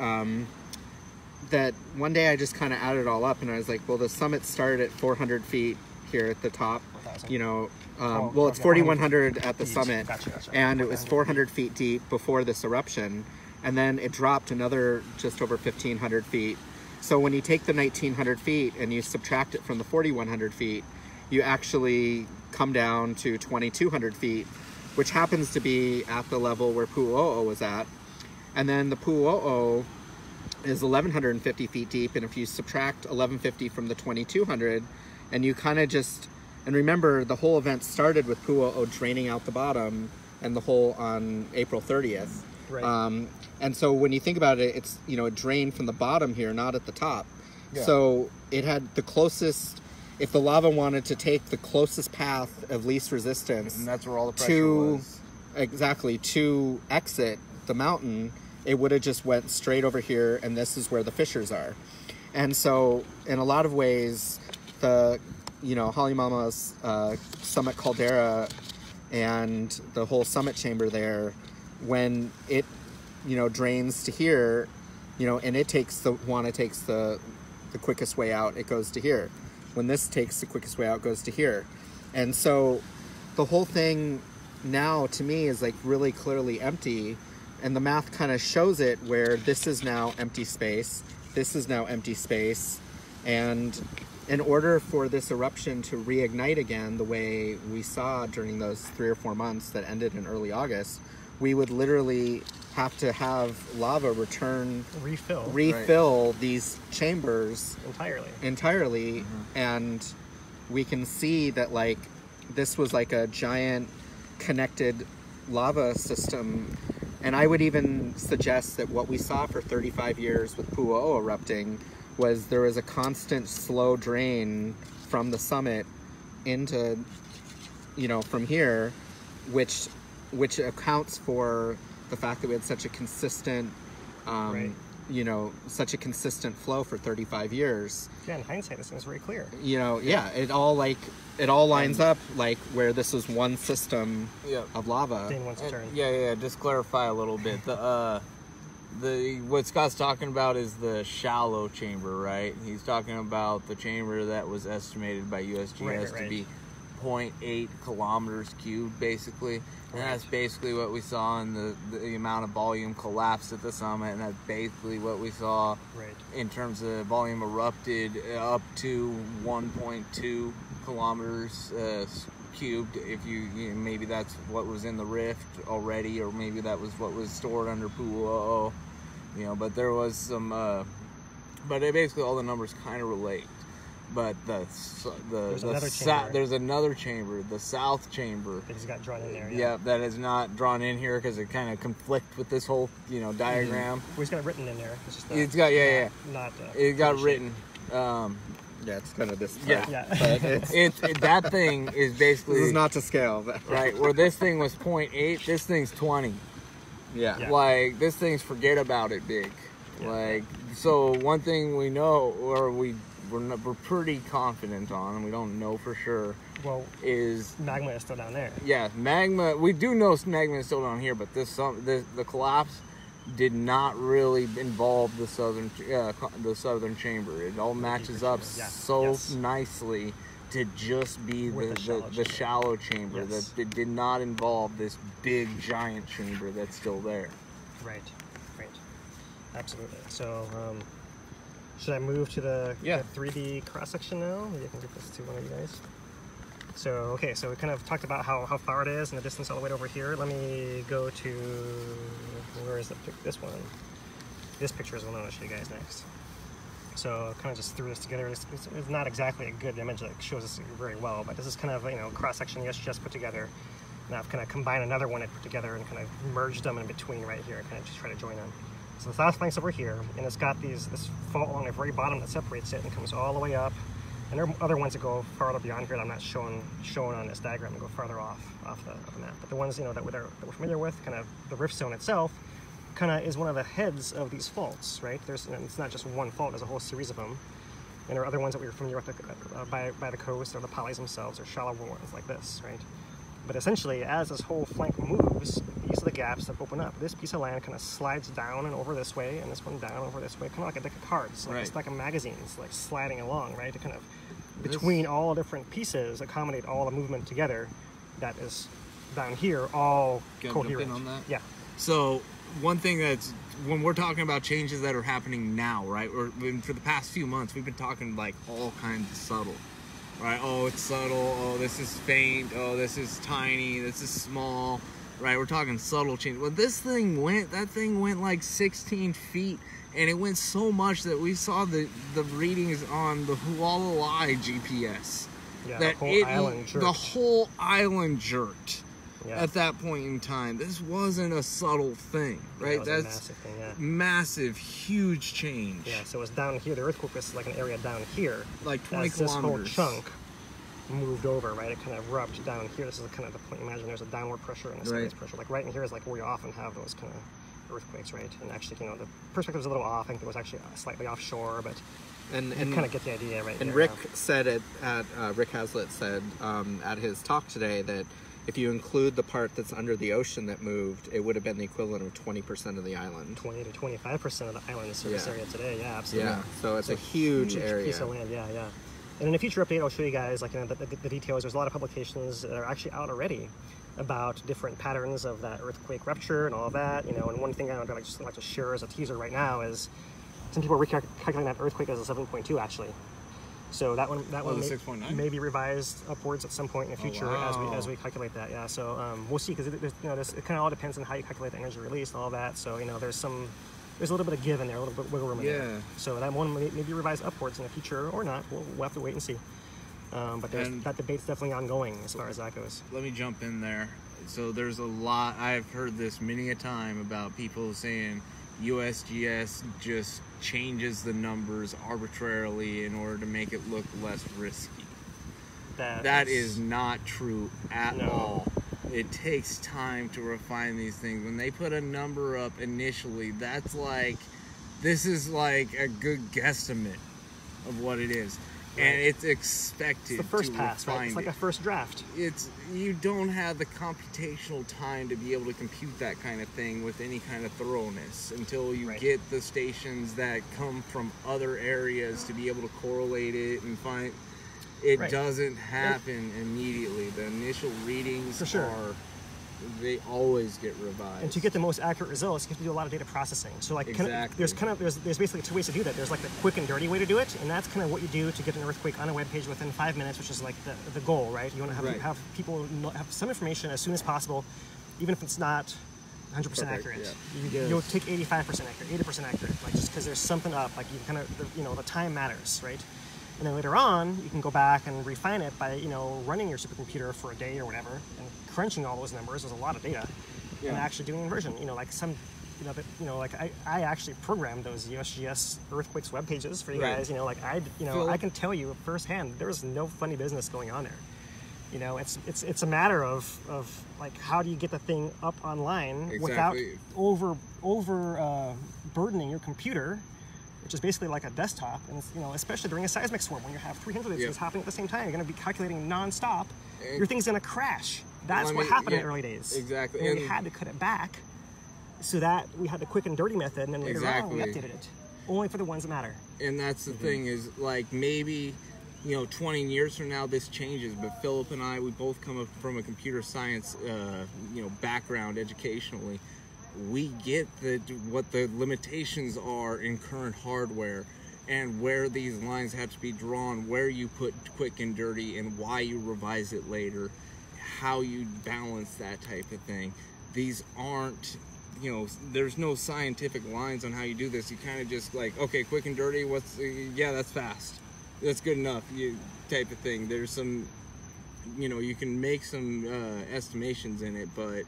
Speaker 3: that one day I just kind of added it all up, and I was like, well, the summit started at 400 feet here at the top.
Speaker 2: 4,000.
Speaker 3: You know, well, it's 4,100 at the summit,
Speaker 2: gotcha.
Speaker 3: and it was 400 feet deep before this eruption, and then it dropped another just over 1,500 feet. So when you take the 1,900 feet and you subtract it from the 4,100 feet, you actually come down to 2,200 feet, which happens to be at the level where Pu'u'o was at. And then the Pu'u'o is 1,150 feet deep, and if you subtract 1,150 from the 2,200, and you kind of just, and remember, the whole event started with Pu'u'o draining out the bottom and the hole on April 30th.
Speaker 2: Right.
Speaker 3: And so when you think about it, it's, you know, it drained from the bottom here, not at the top.
Speaker 1: Yeah.
Speaker 3: So it had the closest, if the lava wanted to take the closest path of least resistance,
Speaker 1: and that's where all the pressure was.
Speaker 3: Exactly, to exit the mountain, it would have just went straight over here, and this is where the fissures are. And so in a lot of ways, the, you know, Halimama's summit caldera and the whole summit chamber there, when it, you know, drains to here, you know, and it takes the quickest way out, it goes to here. When this takes the quickest way out, it goes to here. And so the whole thing now to me is like really clearly empty, and the math kind of shows it, where this is now empty space, this is now empty space. And in order for this eruption to reignite again the way we saw during those 3 or 4 months that ended in early August, we would literally have to have lava refill these chambers entirely. And we can see that like this was like a giant connected lava system. And I would even suggest that what we saw for 35 years with Pu'u'o erupting was there was a constant slow drain from the summit into, from here, which accounts for the fact that we had such a consistent, such a consistent flow for 35 years.
Speaker 2: Yeah, in hindsight, this seems very clear.
Speaker 3: It all lines up like where this was one system of lava.
Speaker 2: Dane wants to turn.
Speaker 1: Yeah. Just clarify a little bit. What Scott's talking about is the shallow chamber, right? He's talking about the chamber that was estimated by USGS to be 0.8 kilometers cubed, basically. And that's basically what we saw in the amount of volume collapsed at the summit, and that's basically what we saw in terms of volume erupted up to 1.2 kilometers cubed. If maybe that's what was in the rift already, or maybe that was what was stored under Pu'u'o, but there was some but basically all the numbers kind of relate. But there's another chamber, the south chamber,
Speaker 2: that has got drawn in there.
Speaker 1: Yeah, that is not drawn in here because it kind of conflict with this whole diagram.
Speaker 2: Well, it's got it written in there. It's just
Speaker 1: it's got
Speaker 2: not
Speaker 1: it got written.
Speaker 3: It's kind of this.
Speaker 1: But that thing is basically.
Speaker 3: This is not to scale,
Speaker 1: right? Where this thing was 0.8, this thing's 20.
Speaker 3: Yeah.
Speaker 1: Like this thing's forget about it big. Yeah. Like so, one thing we know, or we're pretty confident on, and we don't know for sure.
Speaker 2: Well,
Speaker 1: is
Speaker 2: magma is still down there?
Speaker 1: Yeah, magma. We do know magma is still down here, but the collapse did not really involve the southern chamber. It all matches up nicely to just be the shallow chamber. That it did not involve this big giant chamber that's still there.
Speaker 2: Right. Absolutely. So, should I move to the 3D cross section now? Maybe I can give this to one of you guys. So we kind of talked about how far it is and the distance all the way over here. Let me go to, where is this one? This picture is the one I want to show you guys next. So kind of just threw this together. It's not exactly a good image that shows this very well, but this is kind of cross section just put together. And I've kind of combined another one I put together and kind of merged them in between right here, kind of just try to join them. So the south flank's over here, and it's got this fault along the very bottom that separates it and comes all the way up. And there are other ones that go farther beyond here that I'm not showing on this diagram and go farther off the map. But the ones that we're familiar with, kind of the rift zone itself, kind of is one of the heads of these faults, right? It's not just one fault; there's a whole series of them. And there are other ones that we're familiar with by the coast, or the polys themselves, or shallower ones like this, right? But essentially, as this whole flank moves, these are the gaps that open up. This piece of land kind of slides down and over this way, and this one down over this way, kind of like a deck of cards, like it's like a magazine, it's like sliding along, right? To kind of between all different pieces, accommodate all the movement together. That is down here, all coherent.
Speaker 1: Jump in on that?
Speaker 2: Yeah.
Speaker 1: So one thing that's when we're talking about changes that are happening now, right? Or for the past few months, we've been talking like all kinds of subtle. Right, oh, it's subtle, oh, this is faint, oh, this is tiny, this is small, right, we're talking subtle change. Well, that thing went like 16 feet, and it went so much that we saw the readings on the Kīlauea GPS.
Speaker 2: Yeah,
Speaker 1: that the whole island jerked at that point in time. This wasn't a subtle thing, right?
Speaker 2: That's a massive thing,
Speaker 1: massive, huge change.
Speaker 2: Yeah, so it's down here. The earthquake was like an area down here.
Speaker 1: Like 20 kilometers.
Speaker 2: This whole chunk moved over, right? It kind of rubbed down here. This is kind of the point. Imagine there's a downward pressure and a sideways pressure. Like right in here is like where you often have those kind of earthquakes, right? And actually, the perspective was a little off. I think it was actually slightly offshore, but and kind of get the idea, right?
Speaker 3: And Rick said Rick Hazlett said at his talk today that if you include the part that's under the ocean that moved, it would have been the equivalent of 20% of the island.
Speaker 2: 20 to 25% of the island surface area today. Yeah, absolutely.
Speaker 3: Yeah, so it's a huge area.
Speaker 2: Piece of land. Yeah. And in a future update, I'll show you guys like the details. There's a lot of publications that are actually out already about different patterns of that earthquake rupture and all of that. And one thing I would like to share as a teaser right now is some people are recalculating that earthquake as a 7.2 actually. So that one may be revised upwards at some point in the future as we calculate that. Yeah, so we'll see, because it kind of all depends on how you calculate the energy release and all that. So there's a little bit of give in there, a little bit of wiggle room in there. So that one may be revised upwards in the future or not. We'll have to wait and see. But that debate's definitely ongoing as far as that goes.
Speaker 4: Let me jump in there. So there's a lot, I've heard this many a time about people saying USGS just changes the numbers arbitrarily in order to make it look less risky. That is not true at all. It takes time to refine these things. When they put a number up initially, this is like a good guesstimate of what it is. Right. And it's expected.
Speaker 2: It's the first pass, right? It's like a first draft.
Speaker 4: You don't have the computational time to be able to compute that kind of thing with any kind of thoroughness until you get the stations that come from other areas to be able to correlate it and find. It doesn't happen immediately. The initial readings they always get revised.
Speaker 2: And to get the most accurate results, you have to do a lot of data processing. So there's basically two ways to do that. There's like the quick and dirty way to do it, and that's kind of what you do to get an earthquake on a web page within 5 minutes, which is like the goal, right? You want to have people have some information as soon as possible, even if it's not 100% accurate. Yeah. You'll take 85% accurate, 80% accurate, like just because there's something up, like you kind of the time matters, right? And then later on, you can go back and refine it by, running your supercomputer for a day or whatever, and crunching all those numbers. There's a lot of data, and actually doing inversion. I actually programmed those USGS earthquakes web pages for you guys. I can tell you firsthand, there's no funny business going on there. It's a matter of like, how do you get the thing up online without over burdening your computer, which is basically like a desktop, and especially during a seismic swarm when you have 300 of these happening at the same time, you're going to be calculating non-stop. Your thing's going to crash. That's what happened in the early days.
Speaker 4: Exactly.
Speaker 2: And we had to cut it back so that we had the quick and dirty method, and then later on we updated it only for the ones that matter.
Speaker 4: And that's the thing is, like, maybe 20 years from now this changes, but Philip and I, we both come up from a computer science background educationally. We get what the limitations are in current hardware, and where these lines have to be drawn, where you put quick and dirty, and why you revise it later, how you balance that type of thing. These aren't, there's no scientific lines on how you do this. You kind of just like, okay, quick and dirty, that's fast. That's good enough, type of thing. There's some, you can make some estimations in it, but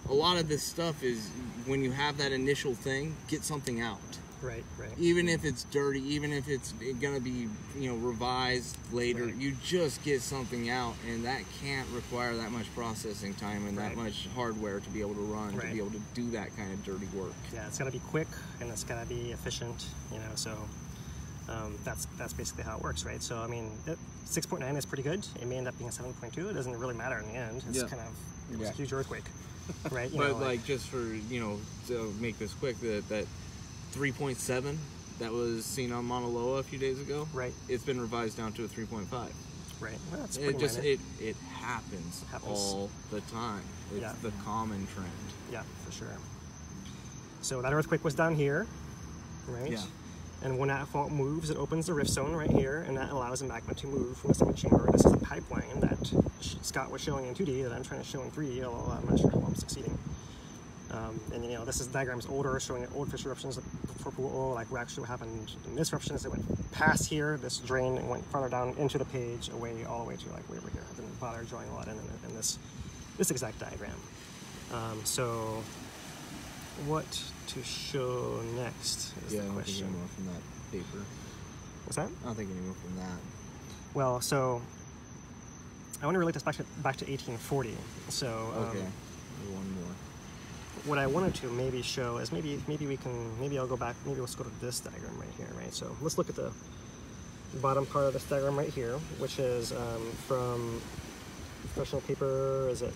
Speaker 4: a lot of this stuff is when you have that initial thing, get something out.
Speaker 2: Right.
Speaker 4: Even if it's dirty, even if it's going to be, revised later, you just get something out, and that can't require that much processing time and that much hardware to be able to run, to be able to do that kind of dirty work. Yeah,
Speaker 2: it's got to be quick, and it's got to be efficient, so that's basically how it works, right? So, 6.9 is pretty good. It may end up being a 7.2. It doesn't really matter in the end. It's kind of, it's a huge earthquake. Right,
Speaker 4: but just for to make this quick, that 3.7 that was seen on Mauna Loa a few days ago, it's been revised down to a 3.5.
Speaker 2: Right, well, that's
Speaker 4: it happens all the time. It's the common trend.
Speaker 2: Yeah, for sure. So that earthquake was down here, right? Yeah. And when that fault moves, it opens the rift zone right here, and that allows the magma to move from the second chamber. This is a pipeline that Scott was showing in 2D that I'm trying to show in 3D, although I'm not sure how I'm succeeding. And this diagram is older, showing old fish eruptions before Pu'o, like what actually happened in this eruption is it went past here, this drain, and went farther down into the page, all the way to like way over here. I didn't bother drawing a lot in this exact diagram. So what to show next is the question.
Speaker 4: I don't think anymore from that paper.
Speaker 2: What's that?
Speaker 4: I don't think anymore from that.
Speaker 2: Well, so I want to relate this back to 1840. So
Speaker 4: okay, one more.
Speaker 2: What I wanted to maybe show is maybe I'll go back. Maybe let's go to this diagram right here, right? So let's look at the bottom part of this diagram right here, which is from professional paper. Is it?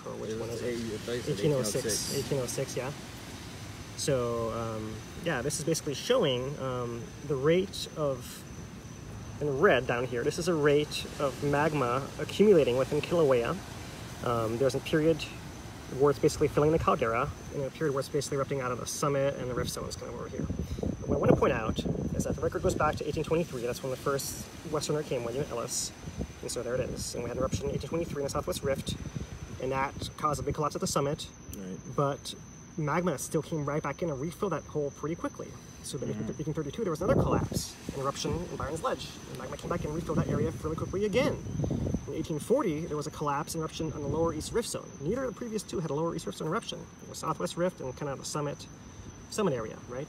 Speaker 2: For which one is it? 1806. 1806, yeah. So this is basically showing the rate of, in red down here, this is a rate of magma accumulating within Kīlauea. There's a period where it's basically filling the caldera, in a period where it's basically erupting out of the summit, and the rift zone is kind of over here. What I want to point out is that the record goes back to 1823. That's when the first Westerner came, William Ellis. And so there it is. And we had an eruption in 1823 in the Southwest Rift, and that caused a big collapse at the summit. Right. But magma still came right back in and refilled that hole pretty quickly. So in 1832, there was another collapse, an eruption in Byron's Ledge. And magma came back and refilled that area fairly quickly again. In 1840, there was a collapse and eruption on the Lower East Rift Zone. Neither of the previous two had a Lower East Rift Zone eruption. It was Southwest Rift and kind of the summit area, right?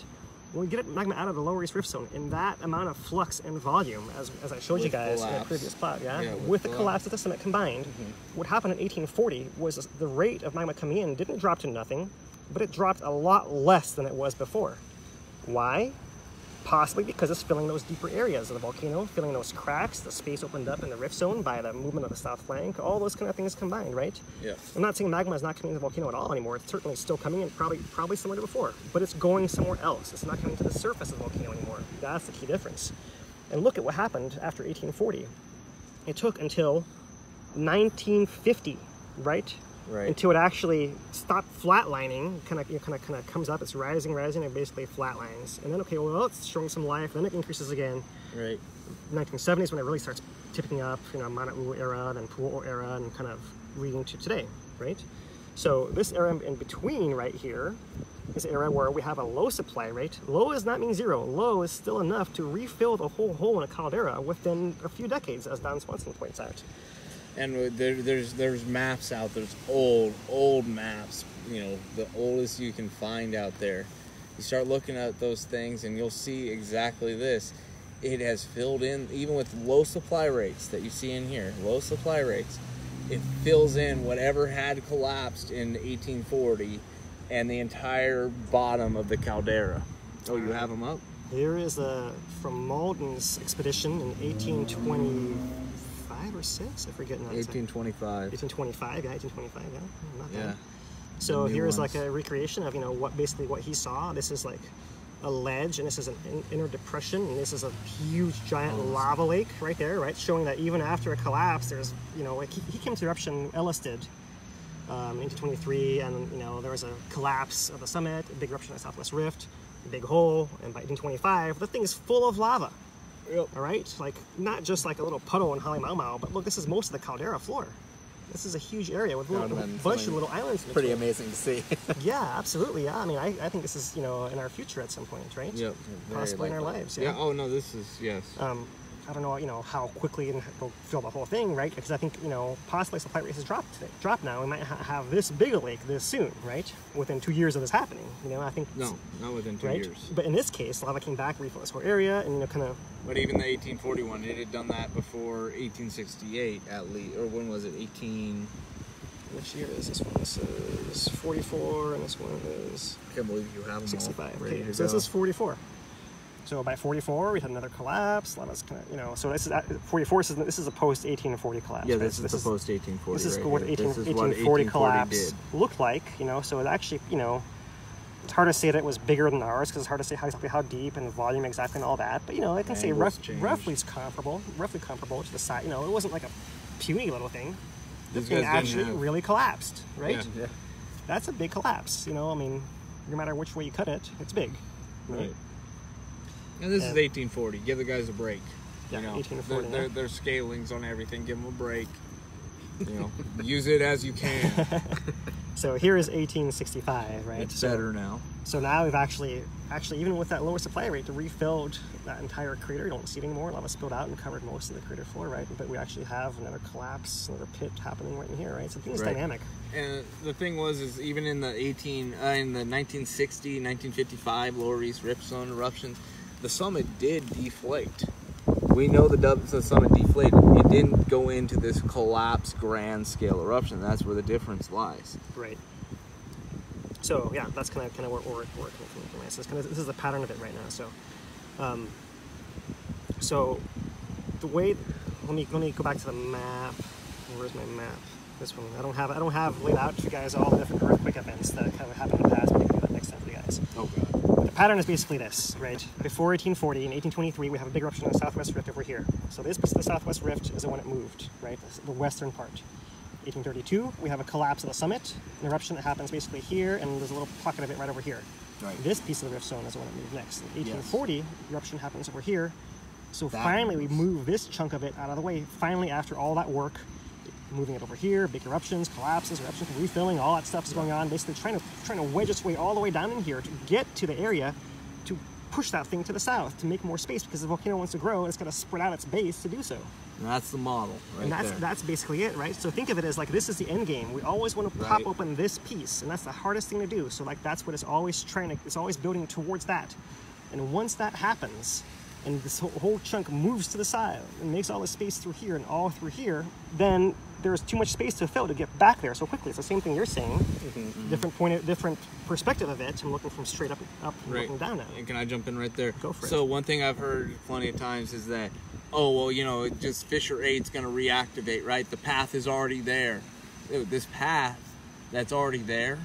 Speaker 2: When we get magma out of the Lower East Rift Zone, in that amount of flux and volume, as I showed you guys in the previous plot, with the collapse at the summit combined, what happened in 1840 was the rate of magma coming in didn't drop to nothing, but it dropped a lot less than it was before. Why? Possibly because it's filling those deeper areas of the volcano, filling those cracks, the space opened up in the rift zone by the movement of the south flank, all those kind of things combined, right? Yeah. I'm not saying magma is not coming to the volcano at all anymore. It's certainly still coming in, probably similar to before, but it's going somewhere else. It's not coming to the surface of the volcano anymore. That's the key difference. And look at what happened after 1840. It took until 1950, right? Right. Until it actually stopped flatlining, kind of comes up, it's rising, and basically flatlines. And then, okay, well, it's showing some life, then it increases again. Right. 1970s when it really starts tipping up, Mana'u era, then Pu'o era, and kind of leading to today, right? So this era in between right here is an era where we have a low supply rate. Low does not mean zero. Low is still enough to refill the whole hole in a caldera within a few decades, as Don Swanson points out.
Speaker 4: And there's maps out. There's old maps. The oldest you can find out there. You start looking at those things, and you'll see exactly this. It has filled in, even with low supply rates that you see in here. Low supply rates. It fills in whatever had collapsed in 1840, and the entire bottom of the caldera. Oh, you have them up?
Speaker 2: Here is from Malden's expedition in 1825 or 6, I forget now.
Speaker 4: 1825.
Speaker 2: 1825, yeah, not bad. So here's like a recreation of what he saw. This is like a ledge, and this is an inner depression, and this is a huge giant lava lake right there, right? Showing that even after a collapse, there's like he came to eruption, Ellis did, in 1823, and there was a collapse of the summit, a big eruption of the Southwest Rift, a big hole, and by 1825, the thing is full of lava. Yep. All right, like not just like a little puddle in Halemaumau, but look, this is most of the caldera floor. This is a huge area with a bunch of little islands.
Speaker 3: Pretty amazing to see.
Speaker 2: Yeah, absolutely. Yeah, I mean, I think this is in our future at some point, right?
Speaker 4: Yep.
Speaker 2: Possibly in our lives.
Speaker 4: Yeah. Oh no, this is yes.
Speaker 2: I don't know, how quickly it'll fill the whole thing, right? Because I think, possibly supply rate has dropped now. We might have this big a lake this soon, right? Within 2 years of this happening, I think.
Speaker 4: No, not within 2
Speaker 2: years. But in this case, lava came back, refilled this whole area, and kind of.
Speaker 4: But even the 1841, it had done that before 1868 at least, or when was it?
Speaker 2: Which year is this one? This is 44, and this one is.
Speaker 4: I can't believe you have them
Speaker 2: 65.
Speaker 4: All ready to go.
Speaker 2: So this is 44. So by 44, we had another collapse. Lava's kind of, so this is 44. This is a post 1840 collapse.
Speaker 4: Yeah, this is the post 1840.
Speaker 2: This is what 1840 collapse looked like. So it actually, it's hard to say that it was bigger than ours because it's hard to say exactly how deep and volume exactly and all that. But I can say roughly it's comparable to the side. It wasn't like a puny little thing. This thing actually really collapsed, right? Yeah. That's a big collapse. No matter which way you cut it, it's big, right?
Speaker 4: And this is 1840. Give the guys a break.
Speaker 2: Yeah, 1840.
Speaker 4: There's scalings on everything. Give them a break. Use it as you can.
Speaker 2: So here is 1865, right?
Speaker 4: It's better now.
Speaker 2: So now we've actually, even with that lower supply rate, refilled that entire crater. You don't see it anymore. Lava spilled out and covered most of the crater floor, right? But we actually have another collapse, another pit happening right in here, right? So things dynamic.
Speaker 4: And the thing is even in the 1960, 1955 Lower East Rift Zone eruptions, the summit did deflate. We know the summit deflated. It didn't go into this collapse grand scale eruption. That's where the difference lies.
Speaker 2: Right. So yeah, that's kind of where we're coming from. This is the pattern of it right now. So the way, let me go back to the map. Where's my map? This one. I don't have laid out for you guys all the different earthquake events that kind of happened in the past. But I can do that next time for you guys.
Speaker 4: Oh god.
Speaker 2: The pattern is basically this, right? Before 1840, in 1823, we have a big eruption in the Southwest Rift over here. So the Southwest Rift is the one that moved, right? The western part. 1832, we have a collapse of the summit, an eruption that happens basically here, and there's a little pocket of it right over here.
Speaker 4: Right.
Speaker 2: This piece of the rift zone is the one that moves next. In 1840, eruption happens over here. So finally, we move this chunk of it out of the way. Finally, after all that work, moving it over here, big eruptions, collapses, eruptions, refilling, all that stuff is going on. Basically, trying to wedge its way all the way down in here to get to the area to push that thing to the south to make more space, because the volcano wants to grow and it's got to spread out its base to do so.
Speaker 4: And that's the model, right?
Speaker 2: And that's basically it, right? So think of it as like this is the end game. We always want to pop open this piece, and that's the hardest thing to do. So like that's what it's always it's always building towards that. And once that happens, and this whole chunk moves to the side and makes all the space through here and all through here, then there's too much space to fill to get back there so quickly. It's the same thing you're saying. Different perspective of it. I'm looking from straight up and looking down now.
Speaker 4: And can I jump in right there?
Speaker 2: Go for it.
Speaker 4: So one thing I've heard plenty of times is that, oh, well, you know, just Fissure 8's going to reactivate, right? The path is already there. Dude, this path that's already there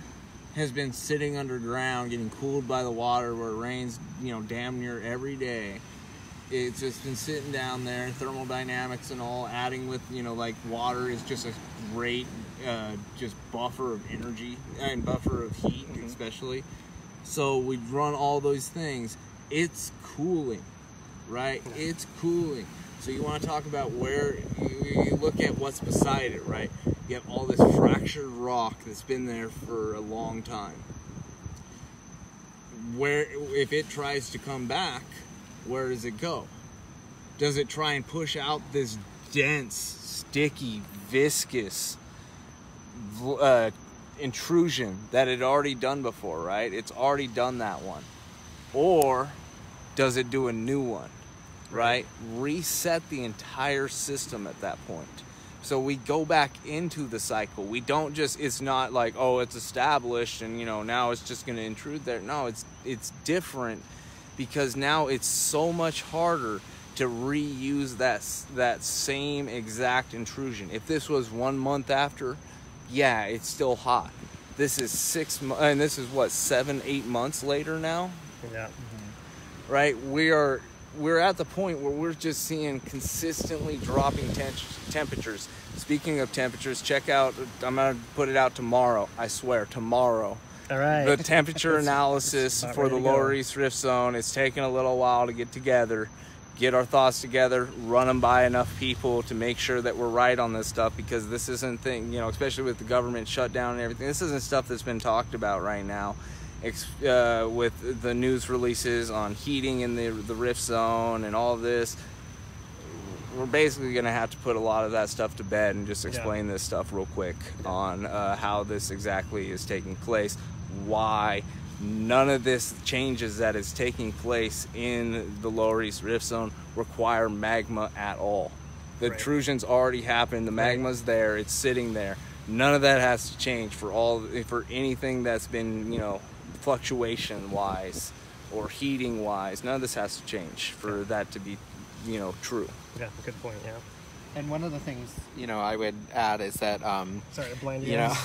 Speaker 4: has been sitting underground, getting cooled by the water where it rains, you know, damn near every day. It's just been sitting down there, thermodynamics and all, adding with, you know, like water is just a great just buffer of energy and buffer of heat, especially. So we run all those things. It's cooling, right? It's cooling. So you want to talk about where you look at what's beside it, right? You have all this fractured rock that's been there for a long time. Where, if it tries to come back, where does it go? Does it try and push out this dense, sticky, viscous intrusion that it already done before, right? It's already done that one. Or does it do a new one, right? Reset the entire system at that point. So we go back into the cycle. We don't just, it's not like, oh, it's established and, you know, now it's just going to intrude there. No, it's different, because now it's so much harder to reuse that same exact intrusion. If this was 1 month after, yeah, it's still hot. This is 6 months, and this is what, 7-8 months later now?
Speaker 2: Yeah.
Speaker 1: Right? We're at the point where we're just seeing consistently dropping temperatures. Speaking of temperatures, check out, I'm going to put it out tomorrow. I swear, tomorrow.
Speaker 2: All right.
Speaker 1: The temperature analysis for the Lower East Rift Zone. It's taken a little while to get together, get our thoughts together, run them by enough people to make sure that we're right on this stuff, because this isn't thing, you know, especially with the government shutdown and everything. This isn't stuff that's been talked about right now. With the news releases on heating in the Rift Zone and all this, we're basically going to have to put a lot of that stuff to bed and just explain this stuff real quick on how this exactly is taking place, why none of this changes that is taking place in the Lower East Rift Zone require magma at all. The intrusion's already happened, the magma's there, it's sitting there. None of that has to change for anything that's been, you know, fluctuation wise or heating wise. None of this has to change for that to be, you know, true.
Speaker 2: Yeah, good point. Yeah.
Speaker 3: And one of the things, you know, I would add is that,
Speaker 2: sorry to blind you.
Speaker 3: You know,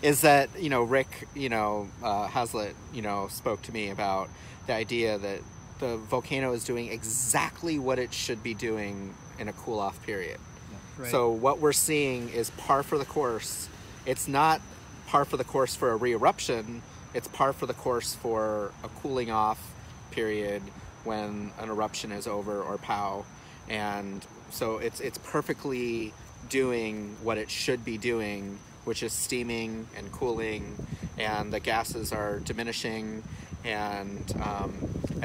Speaker 3: is that, you know, Rick, you know, Hazlett, you know, spoke to me about the idea that the volcano is doing exactly what it should be doing in a cool off period. Yeah. Right. So what we're seeing is par for the course. It's not par for the course for a re-eruption. It's par for the course for a cooling off period when an eruption is over or POW. And so it's perfectly doing what it should be doing, which is steaming and cooling, and the gases are diminishing, and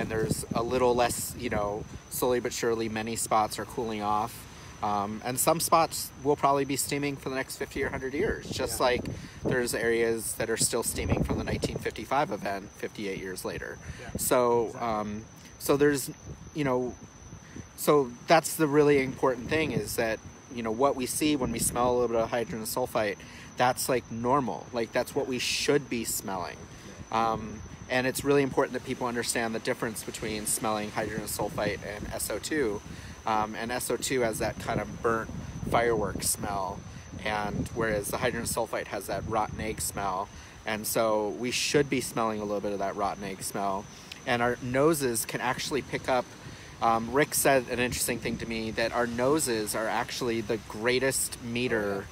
Speaker 3: there's a little less, you know, slowly but surely many spots are cooling off. And some spots will probably be steaming for the next 50 or 100 years, just like there's areas that are still steaming from the 1955 event 58 years later. Yeah. So, so there's, you know, so that's the really important thing, is that, you know, what we see when we smell a little bit of hydrogen sulfite, that's like normal. Like that's what we should be smelling. And it's really important that people understand the difference between smelling hydrogen sulfite and SO2. And SO2 has that kind of burnt fireworks smell, and whereas the hydrogen sulfite has that rotten egg smell. And so we should be smelling a little bit of that rotten egg smell. And our noses can actually pick up, Rick said an interesting thing to me, that our noses are actually the greatest meter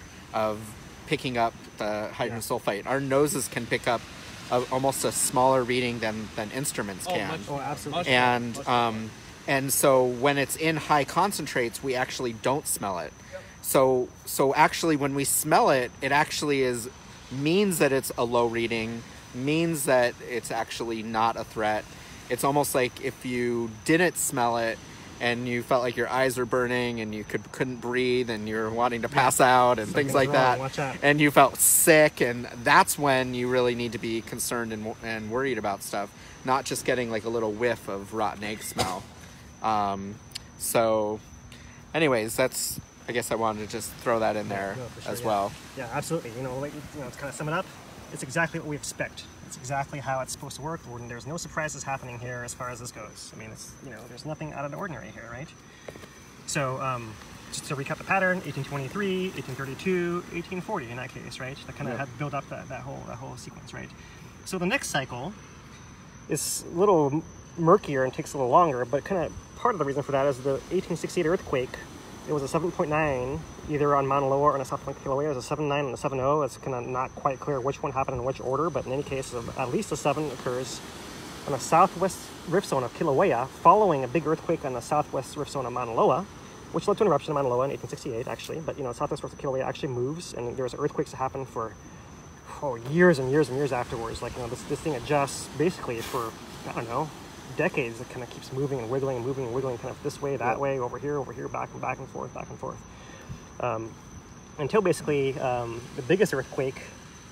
Speaker 3: picking up the hydrogen sulfide. Our noses can pick up almost a smaller reading than instruments can.
Speaker 2: Absolutely.
Speaker 3: And so when it's in high concentrates, we actually don't smell it. So actually when we smell it, it actually means that it's a low reading, means that it's actually not a threat. It's almost like if you didn't smell it and you felt like your eyes were burning and you couldn't breathe and you're wanting to pass out and things like that, and you felt sick, and that's when you really need to be concerned and worried about stuff, not just getting like a little whiff of rotten egg smell. So anyways, I guess I wanted to just throw that in there as well.
Speaker 2: Yeah, absolutely. To kind of sum it up, it's exactly what we expect. It's exactly how it's supposed to work. There's no surprises happening here as far as this goes. I mean, it's, there's nothing out of the ordinary here, right? So, just to recap the pattern: 1823, 1832, 1840 in that case, right? That kind of had built up that whole sequence, right? So the next cycle is a little murkier and takes a little longer, but kind of part of the reason for that is the 1868 earthquake. It was a 7.9 either on Mauna Loa or on the south flank of Kīlauea. It was a 7.9 and a 7.0. It's kind of not quite clear which one happened in which order, but in any case, at least a 7 occurs on the southwest rift zone of Kīlauea, following a big earthquake on the southwest rift zone of Mauna Loa, which led to an eruption in Mauna Loa in 1868, actually. But, southwest rift of Kīlauea actually moves, and there's earthquakes that happen for years and years and years afterwards. Like, this thing adjusts basically for, I don't know, decades. It kind of keeps moving and wiggling and moving and wiggling, kind of this way, that way, over here, back and forth. Until basically the biggest earthquake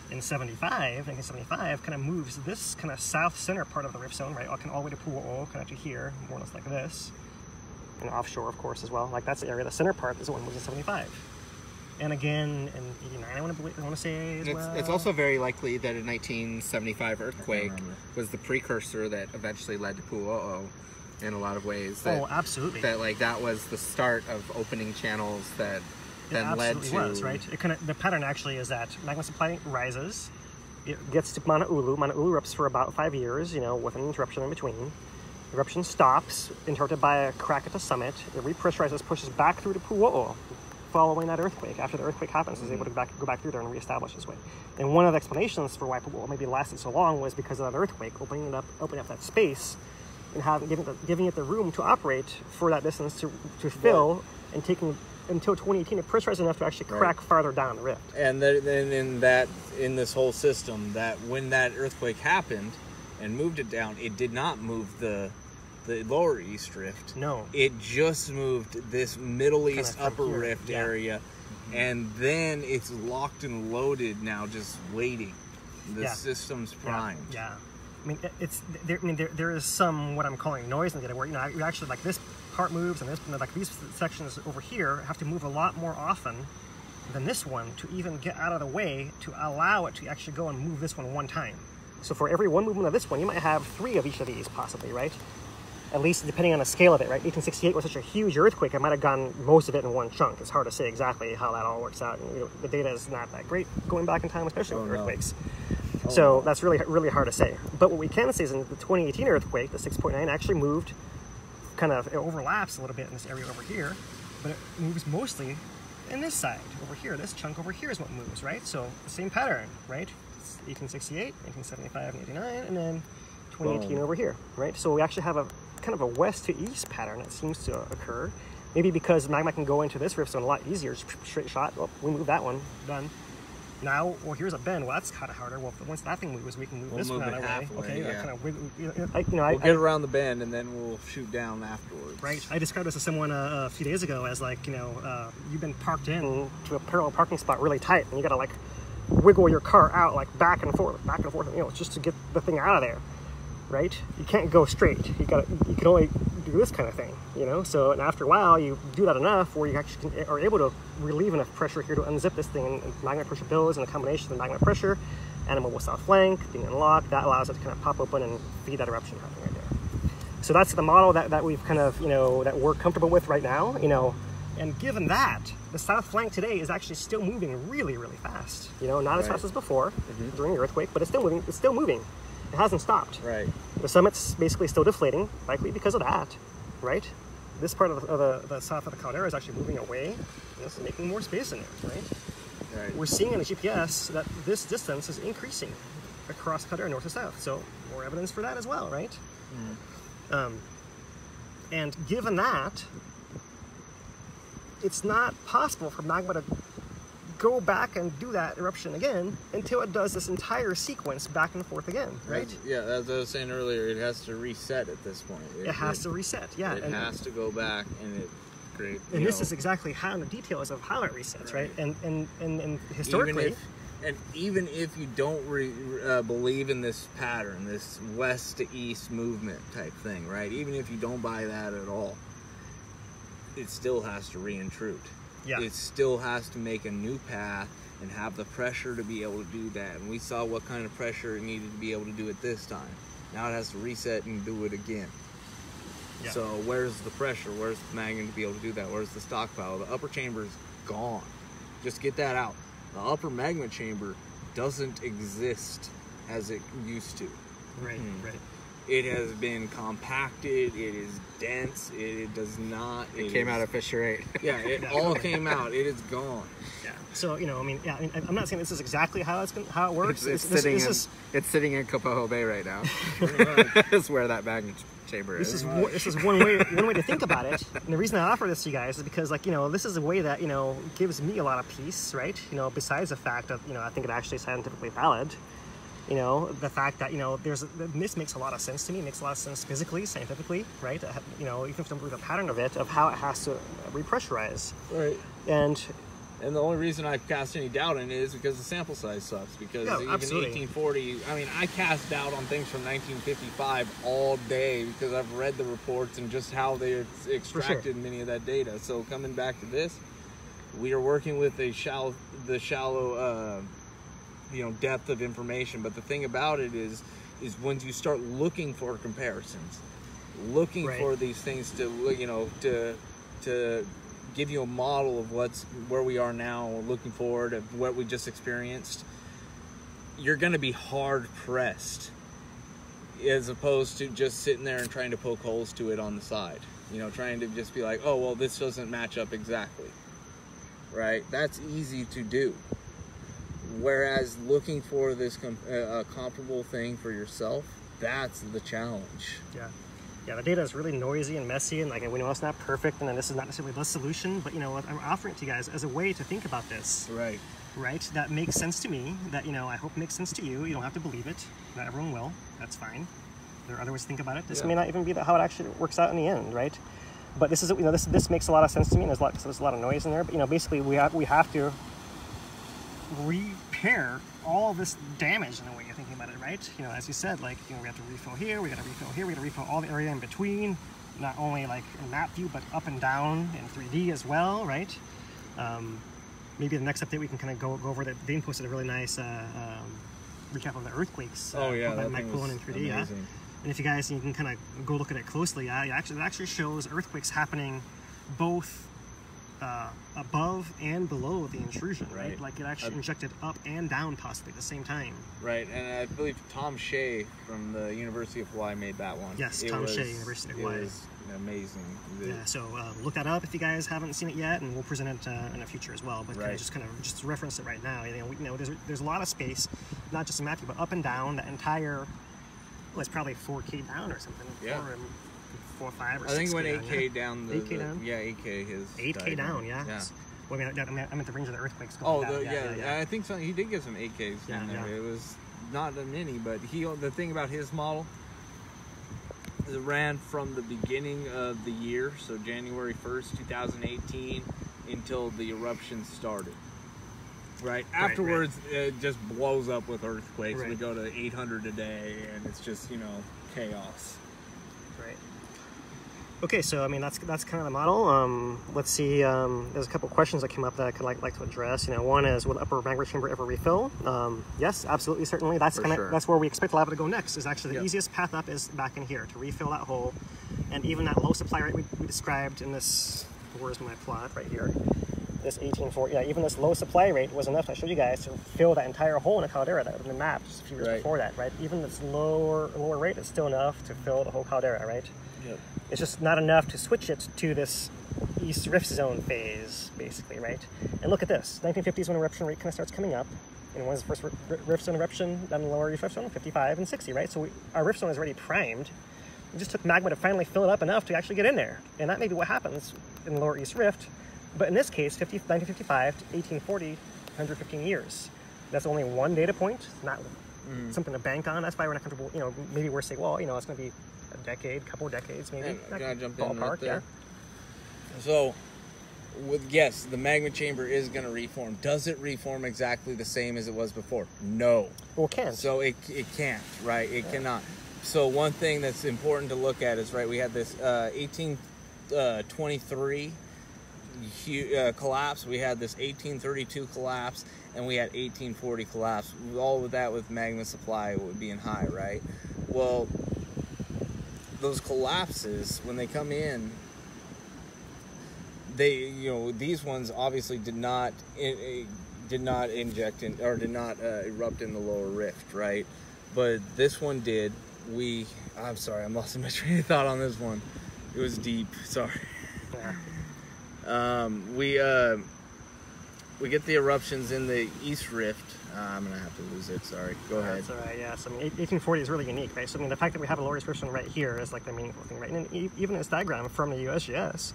Speaker 2: in 1975 kind of moves this kind of south center part of the rift zone, right, all the way to Pu'u'o, kind of to here, more or less like this, and offshore, of course, as well. Like, that's the area. The center part is the one that moves in 75. And again, in 89, I want to say as well.
Speaker 3: It's also very likely that a 1975 earthquake was the precursor that eventually led to Pu'u'o in a lot of ways.
Speaker 2: Absolutely.
Speaker 3: That was the start of opening channels that then led to...
Speaker 2: was, right? The pattern actually is that magma supply rises, it gets to Mauna Ulu. Mauna Ulu erupts for about 5 years, with an interruption in between. The eruption stops, interrupted by a crack at the summit. It repressurizes, pushes back through to Pu'u'o. Following that earthquake, after the earthquake happens, is able to go back through there and reestablish this way. And one of the explanations for why Pu'u'o maybe lasted so long was because of that earthquake, opening up that space and giving it the room to operate for that distance to fill, and taking until 2018 it pressurized enough to actually crack farther down the rift.
Speaker 4: And then in this whole system, that when that earthquake happened and moved it down, it did not move the lower East Rift.
Speaker 2: No.
Speaker 4: It just moved this Middle East upper rift area, and then it's locked and loaded now, just waiting. The system's primed.
Speaker 2: Yeah. I mean, there is some what I'm calling noise in the data where you actually, like, this part moves, and these sections over here have to move a lot more often than this one to even get out of the way to allow it to actually go and move this one time. So for every one movement of this one, you might have 3 of each of these possibly, right? At least depending on the scale of it, right? 1868 was such a huge earthquake, I might have gotten most of it in one chunk. It's hard to say exactly how that all works out. The data is not that great going back in time, especially with earthquakes. So that's really, really hard to say. But what we can say is in the 2018 earthquake, the 6.9 actually moved, it overlaps a little bit in this area over here, but it moves mostly in this side over here. This chunk over here is what moves, right? So the same pattern, right? It's 1868, 1875, and 89, and then 2018 over here, right? So we actually have a kind of a west to east pattern that seems to occur. Maybe because magma can go into this rift zone a lot easier, straight shot. Well, we move that one, done. Now, here's a bend. Well, that's kind of harder. Well, once that thing moves, we can move this one out of the way. Okay,
Speaker 4: We'll get around the bend and then we'll shoot down afterwards.
Speaker 2: Right. I described this to someone a few days ago as you've been parked in to a parallel parking spot really tight, and you got to wiggle your car out back and forth, just to get the thing out of there. Right? You can't go straight. You can only do this kind of thing, So, and after a while, you do that enough where you actually are able to relieve enough pressure here to unzip this thing, and magnetic pressure builds, and a combination of the magnetic pressure and a mobile south flank being unlocked, that allows it to kind of pop open and feed that eruption happening right there. So that's the model that we've kind of, that we're comfortable with right now, And given that, the south flank today is actually still moving really, really fast. Not as fast as before during the earthquake, but it's still moving. It's still moving. It hasn't stopped.
Speaker 4: Right.
Speaker 2: The summit's basically still deflating, likely because of that, right? This part of the south of the caldera is actually moving away, so making more space in there, right?
Speaker 4: Right.
Speaker 2: we're seeing in the GPS that this distance is increasing across the caldera north to south. So more evidence for that as well, right? And given that, it's not possible for magma to go back and do that eruption again until it does this entire sequence back and forth again, right?
Speaker 4: Yeah, as I was saying earlier, it has to reset at this point.
Speaker 2: It has to reset, yeah.
Speaker 4: It has to go back and it create.
Speaker 2: And this is exactly how the details of how it resets, right? And historically,
Speaker 4: even if you don't believe in this pattern, this west to east movement type thing, right? Even if you don't buy that at all, it still has to reintrude.
Speaker 2: yeah,
Speaker 4: It still has to make a new path and have the pressure to be able to do that. And we saw what kind of pressure it needed to be able to do it this time. Now it has to reset and do it again.
Speaker 2: yeah.
Speaker 4: So where's the pressure? Where's the magnet to be able to do that? Where's the stockpile? The upper chamber is gone. Just get that out. The upper magma chamber doesn't exist as it used to.
Speaker 2: right, right.
Speaker 4: It has been compacted. It is dense. It does not.
Speaker 3: It came out of Fissure 8.
Speaker 4: Yeah, it all came out. It is gone.
Speaker 2: Yeah. So I mean, I'm not saying this is exactly how it works.
Speaker 3: It's sitting in Kapoho Bay right now. It's where that magnet chamber is.
Speaker 2: This is one way to think about it. And the reason I offer this to you guys is because, this is a way that gives me a lot of peace, right? Besides the fact of I think it actually is scientifically valid. The fact that this makes a lot of sense to me. It makes a lot of sense physically, scientifically, right? Even if you don't believe the pattern of it, of how it has to repressurize.
Speaker 4: Right.
Speaker 2: And
Speaker 4: the only reason I cast any doubt in it is because the sample size sucks. Because even
Speaker 2: absolutely.
Speaker 4: 1840, I mean, I cast doubt on things from 1955 all day because I've read the reports and just how they extracted many of that data. So coming back to this, we are working with the shallow depth of information. But the thing about it is once you start looking for comparisons, looking for these things to give you a model of where we are now, looking forward at what we just experienced, you're going to be hard pressed as opposed to just sitting there and trying to poke holes to it on the side, trying to just be like, oh, well, this doesn't match up exactly, right? That's easy to do. Whereas looking for this comparable thing for yourself, that's the challenge.
Speaker 2: Yeah, the data is really noisy and messy, and we know it's not perfect, and this is not necessarily the solution, but I'm offering it to you guys as a way to think about this.
Speaker 4: Right.
Speaker 2: Right? That makes sense to me, that I hope makes sense to you. You don't have to believe it. Not everyone will. That's fine. There are other ways to think about it. This may not even be how it actually works out in the end, right? But this is this makes a lot of sense to me, and there's a lot of noise in there, but basically we have to repair all this damage in the way you're thinking about it, right? As you said, we have to refill here, we got to refill here, we got to refill all the area in between, not only in map view, but up and down in 3D as well, right? Maybe the next update we can kind of go over that. Dane posted a really nice recap of the earthquakes.
Speaker 4: Oh yeah,
Speaker 2: that
Speaker 4: thing
Speaker 2: was in 3D,
Speaker 4: amazing.
Speaker 2: yeah. And if you guys, you can kind of go look at it closely. It actually shows earthquakes happening both above and below the intrusion, right? Like it actually injected up and down possibly at the same time.
Speaker 4: Right, and I believe Tom Shea from the University of Hawaii made that one.
Speaker 2: Yes, Tom Shea, University of Hawaii.
Speaker 4: It was amazing.
Speaker 2: Yeah, so look that up if you guys haven't seen it yet, and we'll present it in the future as well. But just reference it right now. There's a lot of space, not just in Matthew, but up and down that entire. Well, it's probably 4K down or something.
Speaker 4: Yeah.
Speaker 2: 4, 5, or 6K.
Speaker 4: I think it went 8K
Speaker 2: down.
Speaker 4: down.
Speaker 2: 8K down.
Speaker 4: Yeah, 8K his.
Speaker 2: 8K down. Yeah. Well, I meant the range of the earthquakes going down.
Speaker 4: I think so. He did get some 8Ks in there. It was not many, but the thing about his model is it ran from the beginning of the year, so January 1st, 2018, until the eruption started. Right. Afterwards, it just blows up with earthquakes. We go to 800 a day, and it's just chaos.
Speaker 2: Right. Okay, so I mean that's kind of the model. Let's see. There's a couple questions that came up that I could like to address. One is, will the upper magma chamber ever refill? Yes, absolutely, certainly. That's that's where we expect lava to go next. Is actually the easiest path up is back in here to refill that hole, and even that low supply rate we described in this. Where's my plot right here? This 1840. Even this low supply rate was enough. I showed you guys to fill that entire hole in the caldera that was in the map just a few years before that. Right. Even this lower rate is still enough to fill the whole caldera. Right. Yep. It's just not enough to switch it to this East Rift Zone phase, basically, right? And look at this. 1950s when eruption rate kind of starts coming up. And when was the first rift zone eruption down in the lower East Rift Zone? 55 and 60, right? So our rift zone is already primed. It just took magma to finally fill it up enough to actually get in there. And that may be what happens in the lower East Rift. But in this case, 1955 to 1840, 115 years. That's only one data point, not something to bank on. That's why we're not comfortable, you know, maybe we're saying, well, you know, it's going to be a decade, couple of decades, maybe.
Speaker 4: Can I jump in
Speaker 2: ballpark,
Speaker 4: right there?
Speaker 2: Yeah.
Speaker 4: So, yes, the magma chamber is going to reform. Does it reform exactly the same as it was before? No.
Speaker 2: Well, it can't.
Speaker 4: So it can't, right? It cannot. So one thing that's important to look at is, right, we had this 1823 collapse, we had this 1832 collapse, and we had 1840 collapse. All of that with magma supply being high, right? Well, those collapses, when they come in, they, you know, these ones obviously did not inject in, or did not erupt in the lower rift, right? But this one did. I'm sorry, I'm lost in my train of thought on this one. It was deep. Sorry.
Speaker 2: Yeah.
Speaker 4: We get the eruptions in the East Rift. I'm gonna have to lose it. Sorry. Go ahead.
Speaker 2: That's all right. Yeah. So I mean, 1840 is really unique, right? So I mean, the fact that we have a lower East Rift Zone right here is like the meaningful thing, right? And even in this diagram from the USGS,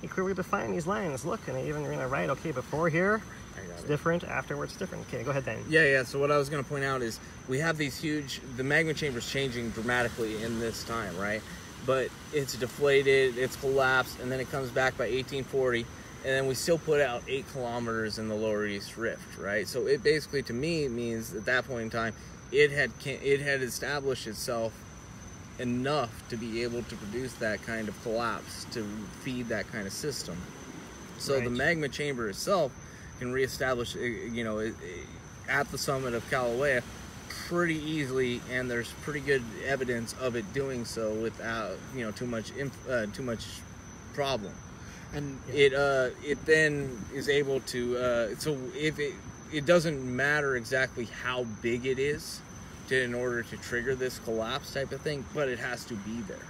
Speaker 2: you clearly define these lines. Look, and even you're gonna write, okay, before here, it's different. Afterwards, it's different. Okay, go ahead, Dan.
Speaker 4: Yeah. So what I was gonna point out is we have these huge. The magma chamber's changing dramatically in this time, right? But it's deflated, it's collapsed, and then it comes back by 1840. And then we still put out 8 kilometers in the lower East Rift, right? So it basically, to me, means at that point in time, it had established itself enough to be able to produce that kind of collapse to feed that kind of system. So the magma chamber itself can reestablish, you know, at the summit of Kīlauea pretty easily, and there's pretty good evidence of it doing so without, you know, too much problem. And it then is able to so if it doesn't matter exactly how big it is in order to trigger this collapse type of thing, but it has to be there.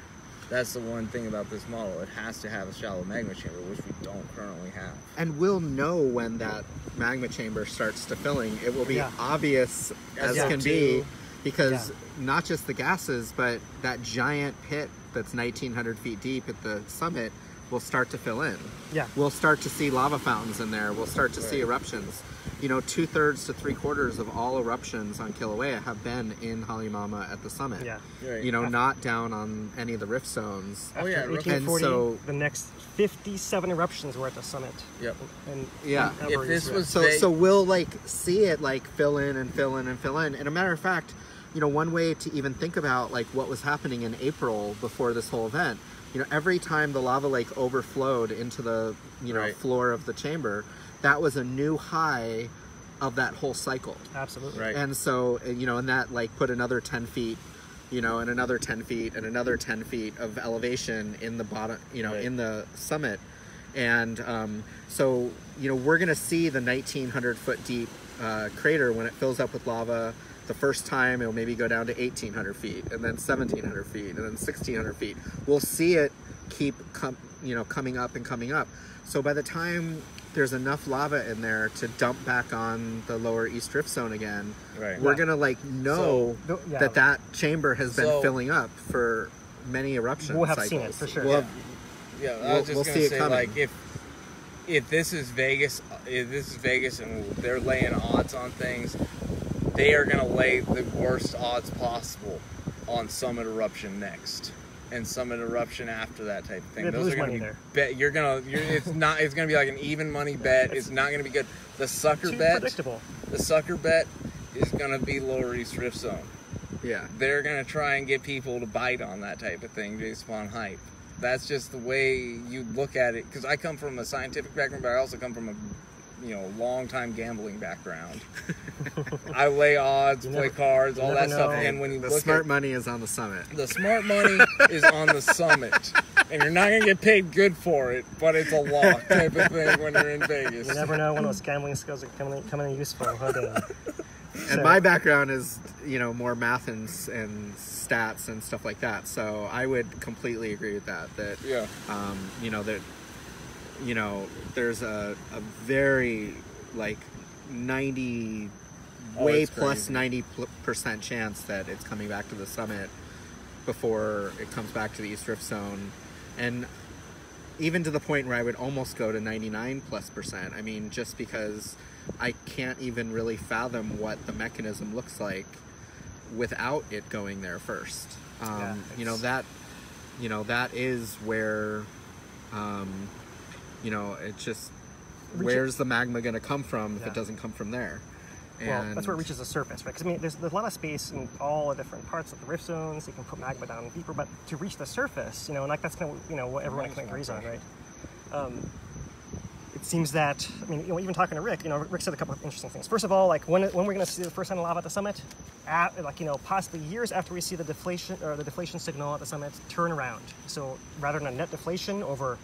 Speaker 4: That's the one thing about this model. It has to have a shallow magma chamber, which we don't currently have.
Speaker 3: And we'll know when that magma chamber starts to filling. It will be obvious as can be, because not just the gases, but that giant pit that's 1,900 feet deep at the summit will start to fill in.
Speaker 2: Yeah.
Speaker 3: We'll start to see lava fountains in there. We'll start to see eruptions. You know, 2/3 to 3/4 of all eruptions on Kīlauea have been in Halemaumau at the summit.
Speaker 2: Yeah.
Speaker 3: Right. You know, not down on any of the rift zones.
Speaker 2: After 1840, so the next 57 eruptions were at the summit.
Speaker 4: Yep.
Speaker 2: And
Speaker 4: if this was
Speaker 3: so we'll like see it like fill in and fill in and fill in. And a matter of fact, you know, one way to even think about like what was happening in April before this whole event, you know, every time the lava lake overflowed into the, you know, floor of the chamber, that was a new high of that whole cycle.
Speaker 2: Absolutely.
Speaker 4: Right.
Speaker 3: And so, you know, and that like put another 10 feet, you know, and another 10 feet and another 10 feet of elevation in the bottom, you know, in the summit. And so, you know, we're going to see the 1,900 foot deep crater when it fills up with lava. The first time it'll maybe go down to 1,800 feet, and then 1,700 feet, and then 1,600 feet. We'll see it keep coming up and coming up. So by the time there's enough lava in there to dump back on the lower East Rift Zone again, we're gonna like know that chamber has been filling up for many eruption
Speaker 2: We'll have
Speaker 3: cycles.
Speaker 2: seen it for sure.
Speaker 3: We'll
Speaker 4: I was just gonna say,
Speaker 3: coming.
Speaker 4: like, if this is Vegas, and they're laying odds on things, they are going to lay the worst odds possible on summit eruption next, and summit eruption after that type of thing. Those are going to be bet. It's going to be like an even money bet. It's not going to be good. The sucker bet.
Speaker 2: Predictable.
Speaker 4: The sucker bet is going to be lower East Rift Zone.
Speaker 3: Yeah.
Speaker 4: They're going to try and get people to bite on that type of thing based upon hype. That's just the way you look at it. Because I come from a scientific background, but I also come from a long time gambling background. I lay odds, play cards, all that stuff. And when you
Speaker 3: the
Speaker 4: look
Speaker 3: smart money is on the summit.
Speaker 4: The smart money is on the summit, and you're not gonna get paid good for it, but it's a lock type of thing when you're in Vegas.
Speaker 2: You never know when those gambling skills are coming in useful. Huh, Dan?
Speaker 3: And my background is, you know, more math and stats and stuff like that. So I would completely agree with that. That you know, that you know, there's a very like 90 way plus 90% chance that it's coming back to the summit before it comes back to the East Rift Zone, and even to the point where I would almost go to 99+%. I mean, just because I can't even really fathom what the mechanism looks like without it going there first. You know, that is where, you know, it just, where's the magma going to come from if it doesn't come from there? And
Speaker 2: well, that's where it reaches the surface, right? Because I mean, there's a lot of space in all the different parts of the rift zones. You can put magma down deeper, but to reach the surface, you know, and like that's kind of, you know, what everyone kind of agrees on, right? It seems that, I mean, you know, even talking to Rick, you know, Rick said a couple of interesting things. First of all, like when we're going to see the first sign of lava at the summit, like, you know, possibly years after we see the deflation signal at the summit turn around. So rather than a net deflation over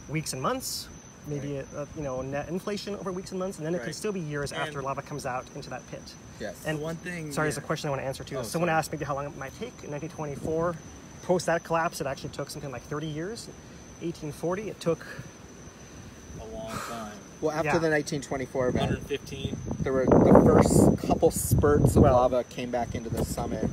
Speaker 2: weeks and months, maybe a you know, net inflation over weeks and months, and then it could still be years after lava comes out into that pit.
Speaker 3: Yes.
Speaker 2: And
Speaker 4: one thing,
Speaker 2: there's a question I want to answer too. Someone asked maybe how long it might take. In 1924, post that collapse, it actually took something like 30 years. 1840, it took
Speaker 4: a long time.
Speaker 3: Well, after the 1924 event,
Speaker 4: 115.
Speaker 3: there were the first couple spurts of lava came back into the summit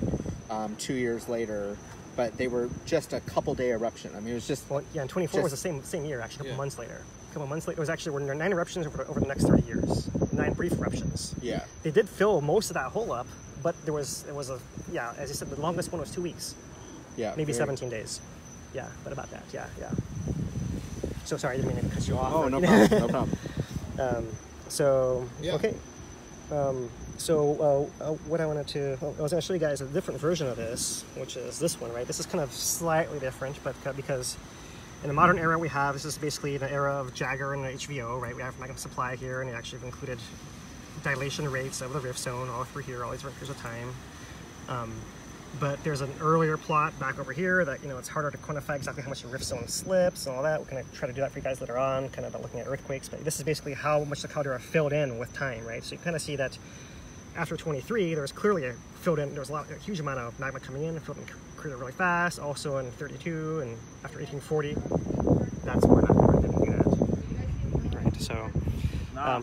Speaker 3: 2 years later, but they were just a couple-day eruption. I mean, it was just...
Speaker 2: Well, yeah, and 24 was the same year, actually, a couple months later. A couple months later, it was actually 9 eruptions over the next 30 years. 9 brief eruptions.
Speaker 3: Yeah.
Speaker 2: They did fill most of that hole up, but it was a, yeah, as I said, the longest one was 2 weeks.
Speaker 3: Yeah.
Speaker 2: Maybe 17 days. Yeah, but about that, yeah. So sorry, I didn't mean to cut you off.
Speaker 3: Oh, no problem, no problem.
Speaker 2: Okay. What I wanted to, I was going to show you guys a different version of this, which is this one, right? This is kind of slightly different, but because in the modern era we have, this is basically an era of Jagger and HVO, right? We have magma supply here, and it actually included dilation rates of the rift zone all through here, all these different periods of time. But there's an earlier plot back over here that, you know, it's harder to quantify exactly how much the rift zone slips and all that. We're going to try to do that for you guys later on, kind of looking at earthquakes. But this is basically how much the caldera filled in with time, right? So you kind of see that after 23, there was clearly a huge amount of magma coming in, filled in crater really fast. Also in 32 and after 1840, that's where that didn't do that. Right. So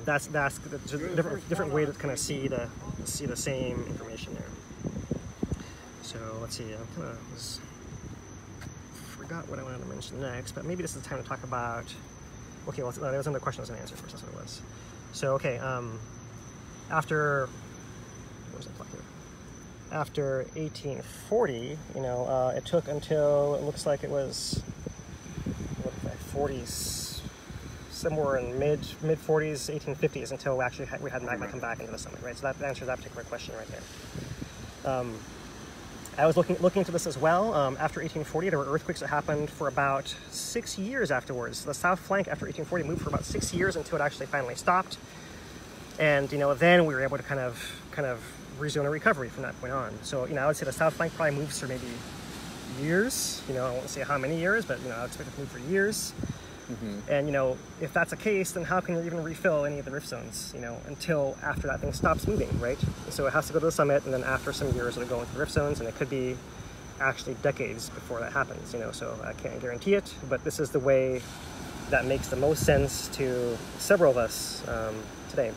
Speaker 2: that's a different way to kind of see the same information there. So let's see, I kind of forgot what I wanted to mention next, but maybe this is the time to talk about, okay, well, there was another question I was going to answer first, that's what it was. So, okay, after 1840, you know, it took until, it looks like it was, 40s, somewhere in mid-40s, 1850s, until we had magma come back into the summit, right? So that answers that particular question right there. I was looking into this as well. After 1840, there were earthquakes that happened for about 6 years afterwards. The south flank after 1840 moved for about 6 years until it actually finally stopped. And, you know, then we were able to kind of resume a recovery from that point on. So, you know, I would say the south flank probably moves for maybe years. You know, I won't say how many years, but, you know, I would expect it to move for years. Mm-hmm. And, you know, if that's the case, then how can you even refill any of the rift zones, you know, until after that thing stops moving, right? So it has to go to the summit, and then after some years it'll go into the rift zones, and it could be actually decades before that happens, you know, so I can't guarantee it, but this is the way that makes the most sense to several of us today.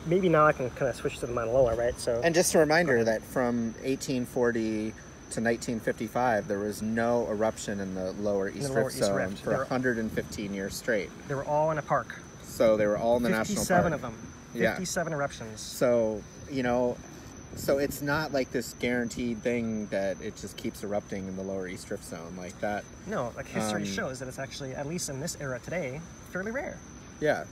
Speaker 2: Maybe now I can kind of switch to the Mauna Loa, right? So,
Speaker 3: and just a reminder that from 1840 to 1955, there was no eruption in the lower East Rift Zone for 115 years straight.
Speaker 2: They were all in a park.
Speaker 3: So they were all in the national park.
Speaker 2: 57 of them. 57 eruptions.
Speaker 3: So, you know, so it's not like this guaranteed thing that it just keeps erupting in the lower East Rift Zone like that.
Speaker 2: No, like history shows that it's actually, at least in this era today, fairly rare.
Speaker 3: Yeah,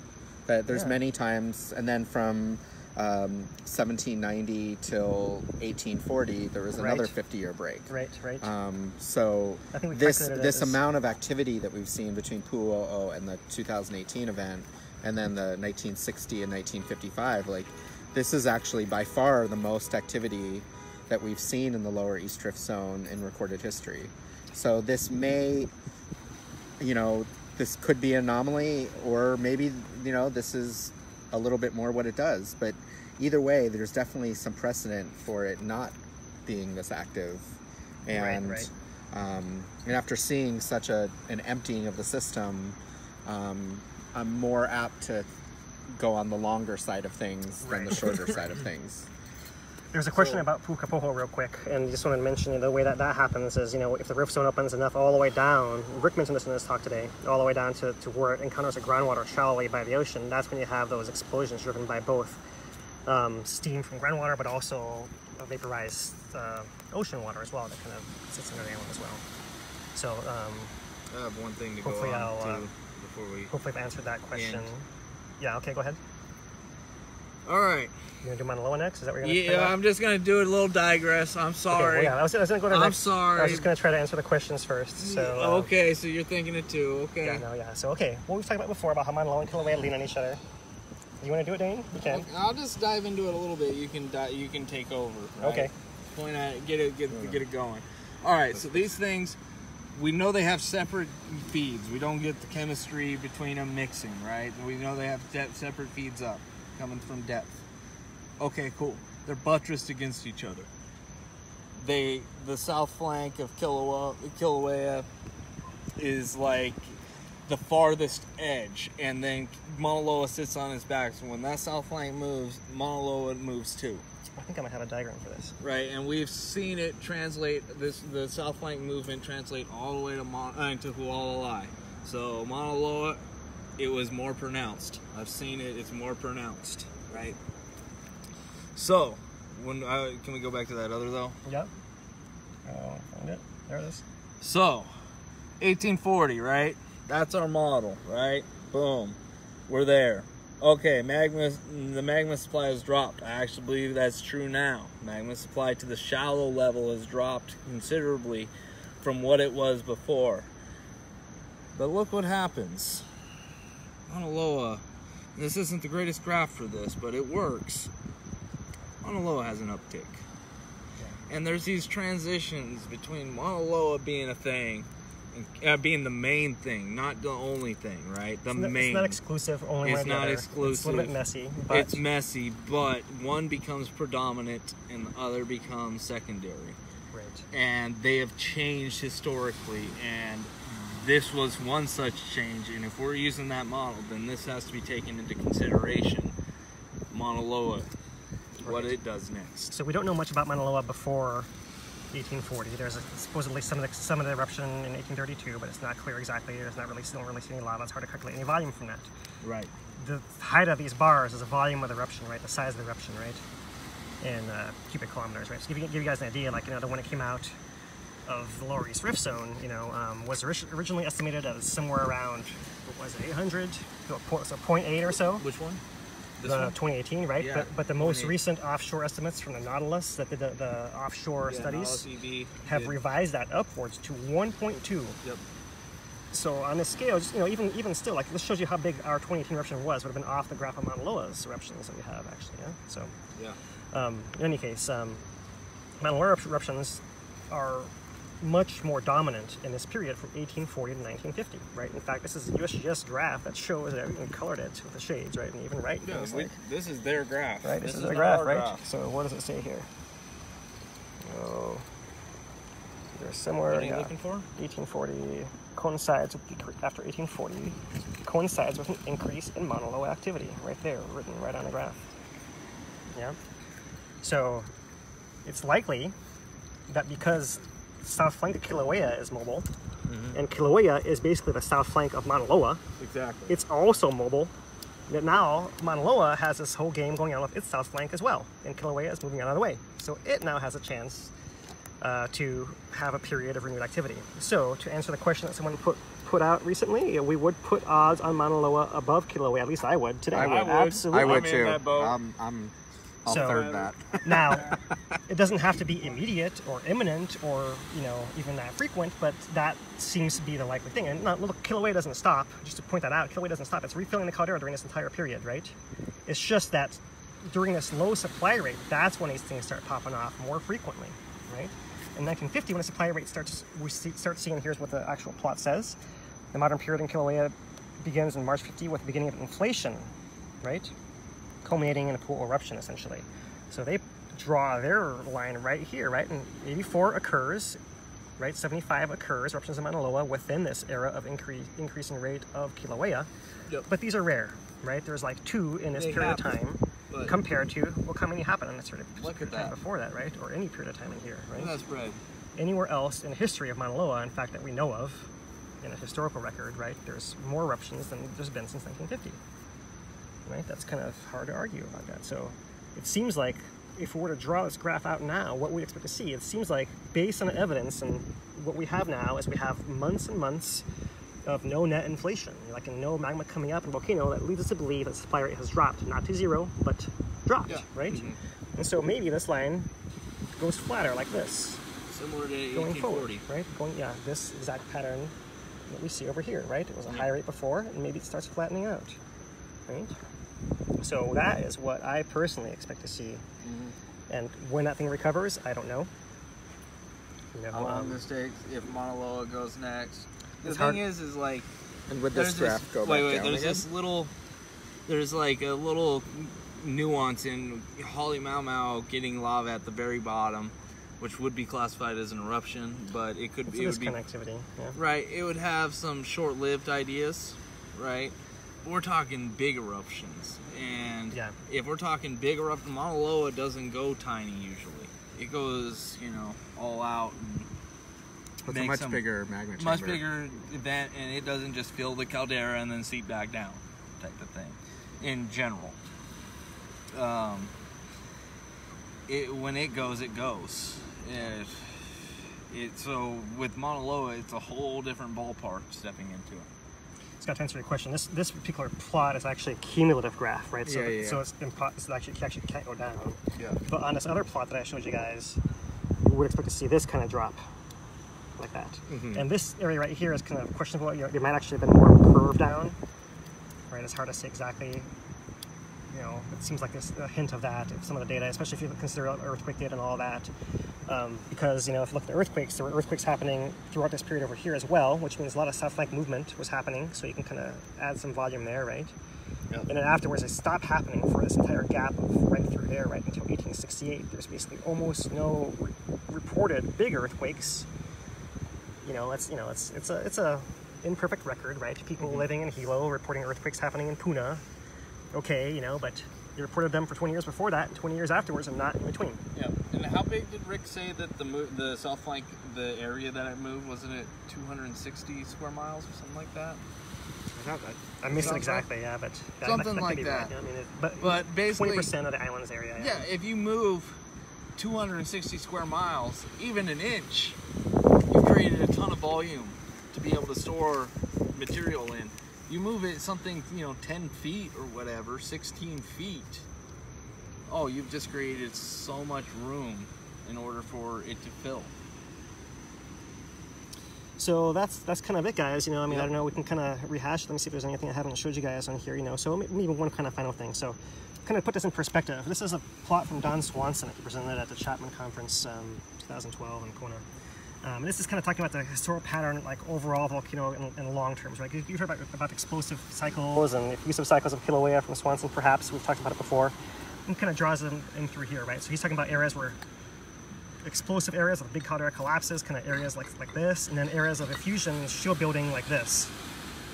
Speaker 3: that there's many times, and then from 1790 till 1840, there was another 50-year break.
Speaker 2: Right.
Speaker 3: So this amount of activity that we've seen between Pu'u'o and the 2018 event, and then the 1960 and 1955, like, this is actually by far the most activity that we've seen in the lower East Rift Zone in recorded history. So this may, you know, this could be an anomaly, or maybe, you know, this is a little bit more what it does. But either way, there's definitely some precedent for it not being this active. And And after seeing such an emptying of the system, I'm more apt to go on the longer side of things than the shorter side of things.
Speaker 2: There's a question about Pukapoho real quick, and just wanted to mention the way that happens is, if the rift zone opens enough all the way down, Rick mentioned this in his talk today, all the way down to where it encounters the groundwater shallowly by the ocean, that's when you have those explosions driven by both steam from groundwater, but also vaporized ocean water as well that kind of sits under the island as well. So
Speaker 4: I have one thing to go
Speaker 2: hopefully
Speaker 4: on to before we...
Speaker 2: Hopefully I've answered that question. Yeah, okay, go ahead.
Speaker 4: All right.
Speaker 2: You gonna do Mauna Loa next? Is that what you're gonna
Speaker 4: Yeah, I'm just gonna do a little digress. I'm sorry.
Speaker 2: Okay, well, yeah, I was gonna go to
Speaker 4: I'm sorry.
Speaker 2: I was just gonna try to answer the questions first. So
Speaker 4: okay, so you're thinking it too. Okay.
Speaker 2: Yeah, no, yeah. So okay, what we've talked about before about how Mauna Loa and Kīlauea lean on each other. You want to do it, Dane? You can.
Speaker 4: Okay, I'll just dive into it a little bit. You can take over. Right?
Speaker 2: Okay.
Speaker 4: Point at it, get it going. All right. So these things, we know they have separate feeds. We don't get the chemistry between them mixing, right? We know they have separate feeds up, coming from depth. Okay, cool. They're buttressed against each other. The south flank of Kīlauea is like the farthest edge, and then Mauna Loa sits on its back. So when that south flank moves, Mauna Loa moves too.
Speaker 2: I think I might have a diagram for this.
Speaker 4: Right, and we've seen it translate the south flank movement translate all the way to Hualalai. So Mauna Loa, it was more pronounced. I've seen it; it's more pronounced, right? So, can we go back to that other though?
Speaker 2: Yep. Oh, find it. There it is.
Speaker 4: So, 1840, right? That's our model, right? Boom, we're there. Okay, the magma supply has dropped. I actually believe that's true now. Magma supply to the shallow level has dropped considerably from what it was before. But look what happens. Mauna Loa, this isn't the greatest graph for this, but it works. Mauna Loa has an uptick. And there's these transitions between Mauna Loa being a thing and being the main thing, not the only thing, right? It's
Speaker 2: not exclusive. Only
Speaker 4: it's not exclusive.
Speaker 2: It's a little bit messy. But
Speaker 4: it's messy, but one becomes predominant and the other becomes secondary.
Speaker 2: Right.
Speaker 4: And they have changed historically, and this was one such change. And if we're using that model, then this has to be taken into consideration. Mauna Loa, what it does next.
Speaker 2: So we don't know much about Mauna Loa before 1840. There's supposedly some of the eruption in 1832, but it's not clear exactly. There's not really any lava. It's hard to calculate any volume from that.
Speaker 4: Right.
Speaker 2: The height of these bars is the volume of the eruption, right? The size of the eruption, right? In cubic kilometers, right? So give you guys an idea, like, the one that came out of the Lower East Rift Zone, was originally estimated as somewhere around, what was it, 800? So 0.8 or so.
Speaker 4: Which one?
Speaker 2: The 2018, right?
Speaker 4: Yeah,
Speaker 2: but the most recent offshore estimates from the Nautilus, that did the offshore studies, have revised that upwards to 1.2.
Speaker 4: Yep.
Speaker 2: So on this scale, just, even still, like, this shows you how big our 2018 eruption was. Would have been off the graph of Mauna Loa's eruptions that we have, actually. Yeah. So.
Speaker 4: Yeah.
Speaker 2: In any case, Mauna Loa eruptions are much more dominant in this period from 1840 to 1950, right? In fact, this is a USGS graph that shows that I even colored it with the shades, right? And even
Speaker 4: this is their graph.
Speaker 2: Right, this is their graph, right? Graph. So what does it say here? Oh, they're similar.
Speaker 4: What are you looking for?
Speaker 2: 1840 coincides with after 1840 coincides with an increase in Mauna Loa activity, right there, written right on the graph. Yeah. So it's likely that because south flank of Kīlauea is mobile, and Kīlauea is basically the south flank of Mauna Loa.
Speaker 4: Exactly.
Speaker 2: It's also mobile. That now Mauna Loa has this whole game going on with its south flank as well, and Kīlauea is moving out of the way. So it now has a chance to have a period of renewed activity. So to answer the question that someone put out recently, we would put odds on Mauna Loa above Kīlauea. At least I would today.
Speaker 3: I would.
Speaker 2: Absolutely.
Speaker 3: I would too. I'll
Speaker 2: So,
Speaker 3: third that.
Speaker 2: Now, it doesn't have to be immediate or imminent or, even that frequent, but that seems to be the likely thing. And look, Kīlauea doesn't stop. Just to point that out, Kīlauea doesn't stop. It's refilling the caldera during this entire period, right? It's just that during this low supply rate, that's when these things start popping off more frequently, right? In 1950, when the supply rate we start seeing, here's what the actual plot says. The modern period in Kīlauea begins in March 50 with the beginning of inflation, right? Culminating in a pool eruption, essentially. So they draw their line right here, right? And 84 occurs right? 75 occurs, eruptions of Mauna Loa, within this era of increasing rate of Kīlauea.
Speaker 4: Yep.
Speaker 2: But these are rare, right? There's like 2 in this period of time, compared to, well, how many happened in this period of time before that, right? Or any period of time in here, right?
Speaker 4: That's right.
Speaker 2: Anywhere else in the history of Mauna Loa, in fact, that we know of, in a historical record, right, there's more eruptions than there's been since 1950, right? That's kind of hard to argue about that. So it seems like if we were to draw this graph out now, what we expect to see, it seems like based on the evidence and what we have now is we have months and months of no net inflation, like no magma coming up in a volcano that leads us to believe that supply rate has dropped, not to 0, but dropped, right? Mm-hmm. And so maybe this line goes flatter like this.
Speaker 4: Similar to
Speaker 2: going
Speaker 4: 1840.
Speaker 2: forward, right? Yeah, this exact pattern that we see over here, right? It was a high rate before, and maybe it starts flattening out, right? So that is what I personally expect to see. And when that thing recovers, I don't know. You know,
Speaker 1: how long this takes, if Mauna Loa goes next. The thing
Speaker 2: hard.
Speaker 1: is like,
Speaker 3: and would this graph go back down
Speaker 1: there's
Speaker 3: again?
Speaker 1: this little, there's like a little nuance in Hale Mau getting lava at the very bottom, which would be classified as an eruption, but it could be, it would be
Speaker 2: connectivity, yeah.
Speaker 1: Right, it would have some short-lived ideas, right? We're talking big eruptions, and if we're talking big eruption, Mauna Loa doesn't go tiny usually. It goes, you know, all out.
Speaker 3: It's a much bigger magma chamber.
Speaker 1: Much bigger event, and it doesn't just fill the caldera and then seep back down, type of thing. In general, when it goes, it goes. So with Mauna Loa, it's a whole different ballpark stepping into it.
Speaker 2: Scott, to answer your question, this particular plot is actually a cumulative graph, right? So, so it's actually can't go down.
Speaker 3: Yeah.
Speaker 2: But on this other plot that I showed you guys, you would expect to see this kind of drop like that. Mm-hmm. And this area right here is kind of questionable. You know, it might actually have been more curved down, right? It's hard to say exactly. You know, it seems like there's a hint of that in some of the data, especially if you consider earthquake data and all that. Because, you know, if you look at the earthquakes, there were earthquakes happening throughout this period over here as well, which means a lot of South-like movement was happening, so you can kind of add some volume there, right? Yep. And then afterwards, it stopped happening for this entire gap of right through there, right, until 1868. There's basically almost no reported big earthquakes. You know, it's a imperfect record, right? People living in Hilo reporting earthquakes happening in Puna. Okay, you know, but they reported them for 20 years before that, and 20 years afterwards, and not in between.
Speaker 1: Yeah. And how big did Rick say that the south flank, the area that it moved, wasn't it 260 square miles or something like that?
Speaker 2: I missed it exactly, yeah, but
Speaker 1: something like that.
Speaker 2: Right. I mean,
Speaker 1: but basically
Speaker 2: 20% of the island's area.
Speaker 1: Yeah, if you move 260 square miles, even an inch, you've created a ton of volume to be able to store material in. You move it something, you know, 10 feet or whatever, 16 feet. Oh, you've just created so much room in order for it to fill.
Speaker 2: So that's kind of it, guys. You know, I mean, I don't know, we can kind of rehash it. Let me see if there's anything I haven't showed you guys on here, you know. So maybe one kind of final thing. So kind of put this in perspective. This is a plot from Don Swanson that he presented at the Chapman Conference 2012 in Kona. And this is kind of talking about the historical pattern, like overall volcano in long terms, right? You've heard about explosive cycles and effusive cycles of Kīlauea from Swanson, perhaps. We've talked about it before. And kind of draws them in through here, right? So he's talking about areas where explosive areas of big caldera collapses, kind of areas like this, and then areas of effusion, shield building like this,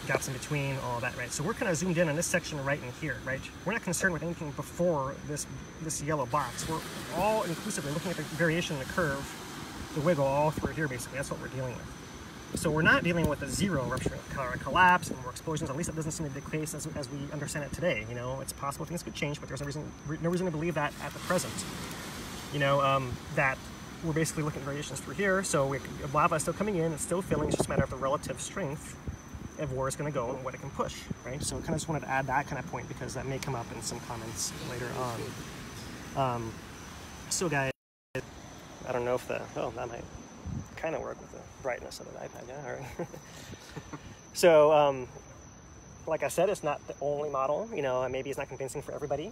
Speaker 2: gaps in between, all that, right? So we're kind of zoomed in on this section right in here, right? We're not concerned with anything before this yellow box. We're all inclusively looking at the variation in the curve, the wiggle all through here, basically. That's what we're dealing with. So we're not dealing with a zero eruption of caldera collapse and more explosions. At least it doesn't seem to be the case as we understand it today. You know, it's possible things could change, but there's no reason to believe that at the present. You know, that we're basically looking at variations through here. So lava is still coming in, it's still filling. It's just a matter of the relative strength of where it's going to go and what it can push, right? So I kind of just wanted to add that kind of point because that may come up in some comments later on. So guys, I don't know if that might kind of work with the brightness of the iPad. Yeah, all right. So, like I said, it's not the only model. You know, maybe it's not convincing for everybody,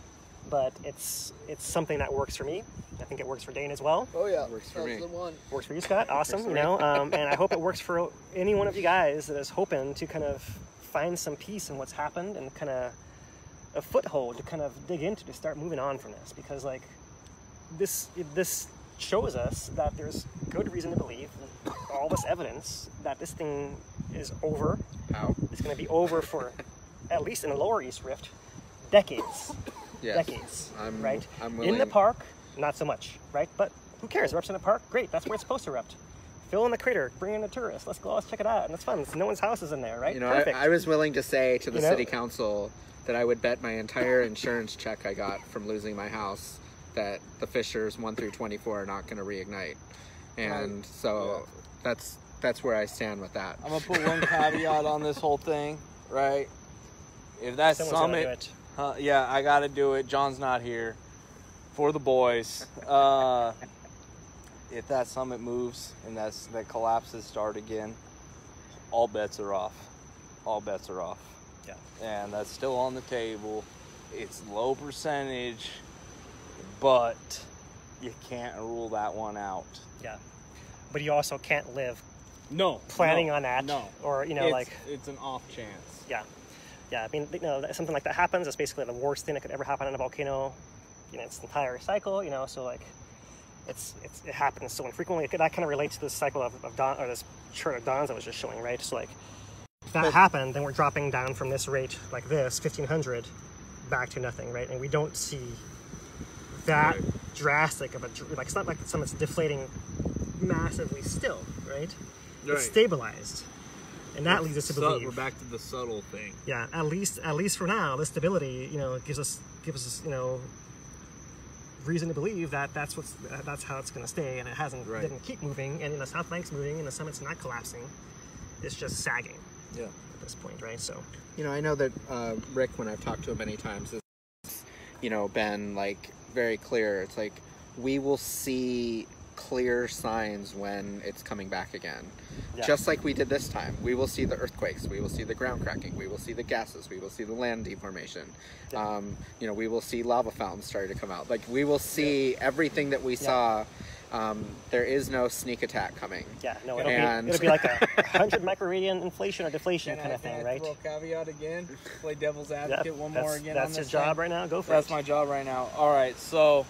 Speaker 2: but it's something that works for me. I think it works for Dane as well.
Speaker 3: Oh yeah, works for me. The one.
Speaker 2: Works for you, Scott. Awesome. You know, and I hope it works for any one of you guys that is hoping to kind of find some peace in what's happened and kind of a foothold to kind of dig into to start moving on from this, because like this shows us that there's good reason to believe all this evidence that this thing is over.
Speaker 3: How?
Speaker 2: It's going to be over for, at least in the lower East Rift, decades.
Speaker 3: Yes.
Speaker 2: Decades,
Speaker 3: I'm,
Speaker 2: right?
Speaker 3: I'm willing.
Speaker 2: In the park, not so much, right? But who cares? Erupts in the park, great. That's where it's supposed to erupt. Fill in the crater, bring in the tourists. Let's go, let's check it out, and it's fun. No one's house is in there, right?
Speaker 3: You know,
Speaker 2: Perfect.
Speaker 3: I was willing to say to the
Speaker 2: You know?
Speaker 3: city council that I would bet my entire insurance check I got from losing my house that the fissures 1 through 24 are not going to reignite, and so that's where I stand with that.
Speaker 1: I'm gonna put one caveat on this whole thing, right? If that
Speaker 2: Someone's gotta do
Speaker 1: summit,
Speaker 2: it.
Speaker 1: yeah, I gotta do it. John's not here for the boys. If that summit moves and that collapses start again, all bets are off. All bets are off.
Speaker 2: Yeah.
Speaker 1: And that's still on the table. It's low percentage, but you can't rule that one out.
Speaker 2: Yeah. But you also can't live
Speaker 1: No.
Speaker 2: planning on that.
Speaker 1: No.
Speaker 2: Or, you know,
Speaker 1: it's an off chance.
Speaker 2: Yeah. Yeah, I mean, you know, something like that happens. It's basically the worst thing that could ever happen in a volcano, you know, its entire cycle, you know, so like, it happens so infrequently. That kind of relates to this cycle of dawn, or this chart of dawns I was just showing, right? So like, if that happened, then we're dropping down from this rate like this, 1500, back to nothing, right? And we don't see that drastic of a, like, it's not like something's deflating massively still, right? It's stabilized. And that leads us to believe.
Speaker 1: We're back to the subtle thing.
Speaker 2: Yeah, at least for now, this stability, you know, gives us, you know, reason to believe that that's how it's going to stay, and it didn't keep moving, and the south bank's moving, and the summit's not collapsing. It's just sagging.
Speaker 1: Yeah.
Speaker 2: At this point, right? So.
Speaker 3: You know, I know that Rick, when I've talked to him many times, has, you know, been like very clear. It's like we will see clear signs when it's coming back again.
Speaker 2: Yeah.
Speaker 3: Just like we did this time. We will see the earthquakes, we will see the ground cracking, we will see the gases, we will see the land deformation.
Speaker 2: Yeah.
Speaker 3: You know, we will see lava fountains starting to come out. Like, we will see everything that we saw. There is no sneak attack coming.
Speaker 2: Yeah, no, it'll be like a 100 microradian inflation or deflation kind of thing, right?
Speaker 1: Throw a caveat again. Play devil's advocate one more again.
Speaker 2: That's your job right now. Go for it.
Speaker 1: That's my job right now. All right, so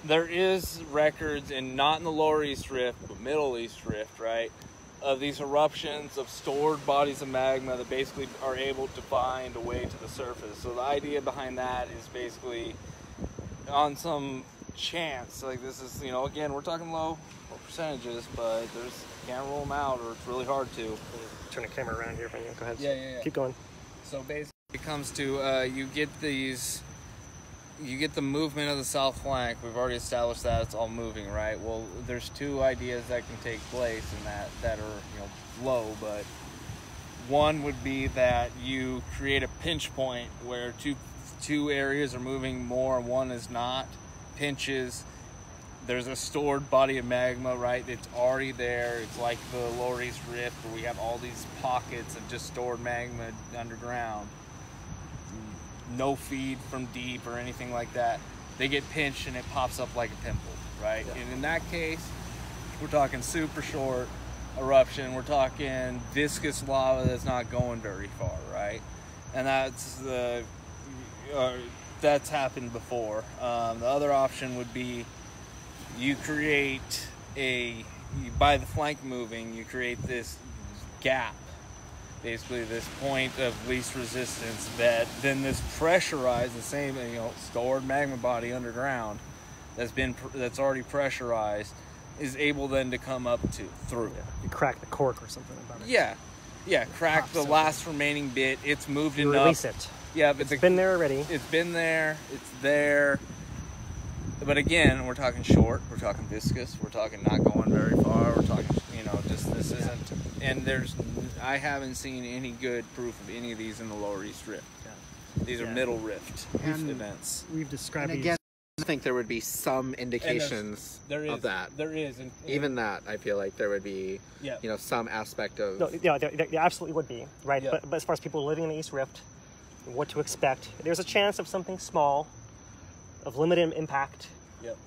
Speaker 1: there is records, and not in the lower East Rift, but middle East Rift, right, of these eruptions of stored bodies of magma that basically are able to find a way to the surface. So the idea behind that is basically on some chance, like this is, you know, again, we're talking low percentages, but can't rule them out, or it's really hard to.
Speaker 2: Turn the camera around here for you. Go ahead.
Speaker 1: Yeah.
Speaker 2: Keep going.
Speaker 1: So basically it comes to, you get the movement of the south flank. We've already established that it's all moving, right? Well, there's two ideas that can take place in that are, you know, low, but one would be that you create a pinch point where two areas are moving more and one is not. Pinches, there's a stored body of magma, right? It's already there. It's like the lower East Rift, where we have all these pockets of just stored magma underground. No feed from deep or anything like that. They get pinched and it pops up like a pimple, right? Yeah. And in that case, we're talking super short eruption. We're talking viscous lava that's not going very far, right? And that's happened before. The other option would be you create by the flank moving, you create this gap, basically this point of least resistance, that then this pressurized, the same, you know, stored magma body underground that's already pressurized is able then to come up through.
Speaker 2: Yeah. You crack the cork or something about it.
Speaker 1: Yeah, crack the last remaining bit. It's moved enough.
Speaker 2: Release it.
Speaker 1: Yeah, but
Speaker 2: it's been there already.
Speaker 1: It's been there. It's there. But again, we're talking short. We're talking viscous. We're talking not going very far. We're talking, you know, just this isn't. And I haven't seen any good proof of any of these in the lower East Rift. Yeah. These are middle Rift events.
Speaker 2: We've described
Speaker 3: and again, I think there would be some indications of that.
Speaker 1: There is. And
Speaker 3: even that, I feel like there would be, you know, some aspect of.
Speaker 2: No, yeah, there absolutely would be, right?
Speaker 1: Yeah.
Speaker 2: But as far as people living in the East Rift, what to expect, there's a chance of something small, of limited impact,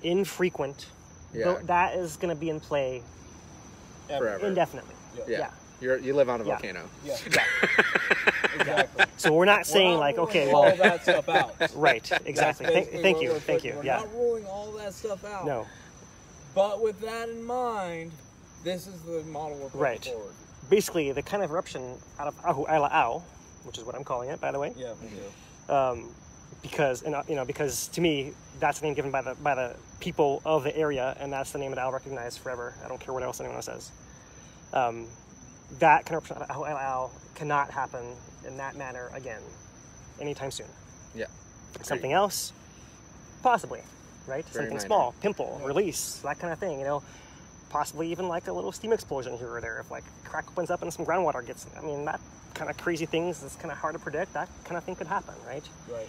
Speaker 2: infrequent.
Speaker 3: Yeah.
Speaker 2: That is going to be in play
Speaker 3: forever,
Speaker 2: indefinitely.
Speaker 3: Yeah. You live on a volcano.
Speaker 1: Yeah. Exactly.
Speaker 2: So we're not saying like, okay,
Speaker 1: all that stuff out.
Speaker 2: Right. Exactly. Thank you.
Speaker 1: We're not ruling all that stuff out.
Speaker 2: No.
Speaker 4: But with that in mind, this is the model we're putting
Speaker 2: Right.
Speaker 4: forward.
Speaker 2: Basically, the kind of eruption out of Ahu'aila'au, which is what I'm calling it, by the way.
Speaker 4: Yeah, me too.
Speaker 2: Because because to me that's the name given by the people of the area, and that's the name that I'll recognize forever. I don't care what else anyone else says. That kind of eruption out of Ahu'aila'au cannot happen in that manner again anytime soon.
Speaker 3: Yeah.
Speaker 2: Something else, possibly, right?
Speaker 3: Very
Speaker 2: Something
Speaker 3: minor.
Speaker 2: small, pimple, release, that kind of thing. Possibly even like a little steam explosion here or there. If like a crack opens up and some groundwater gets, that kind of crazy things. It's kind of hard to predict. That kind of thing could happen, right?
Speaker 4: Right.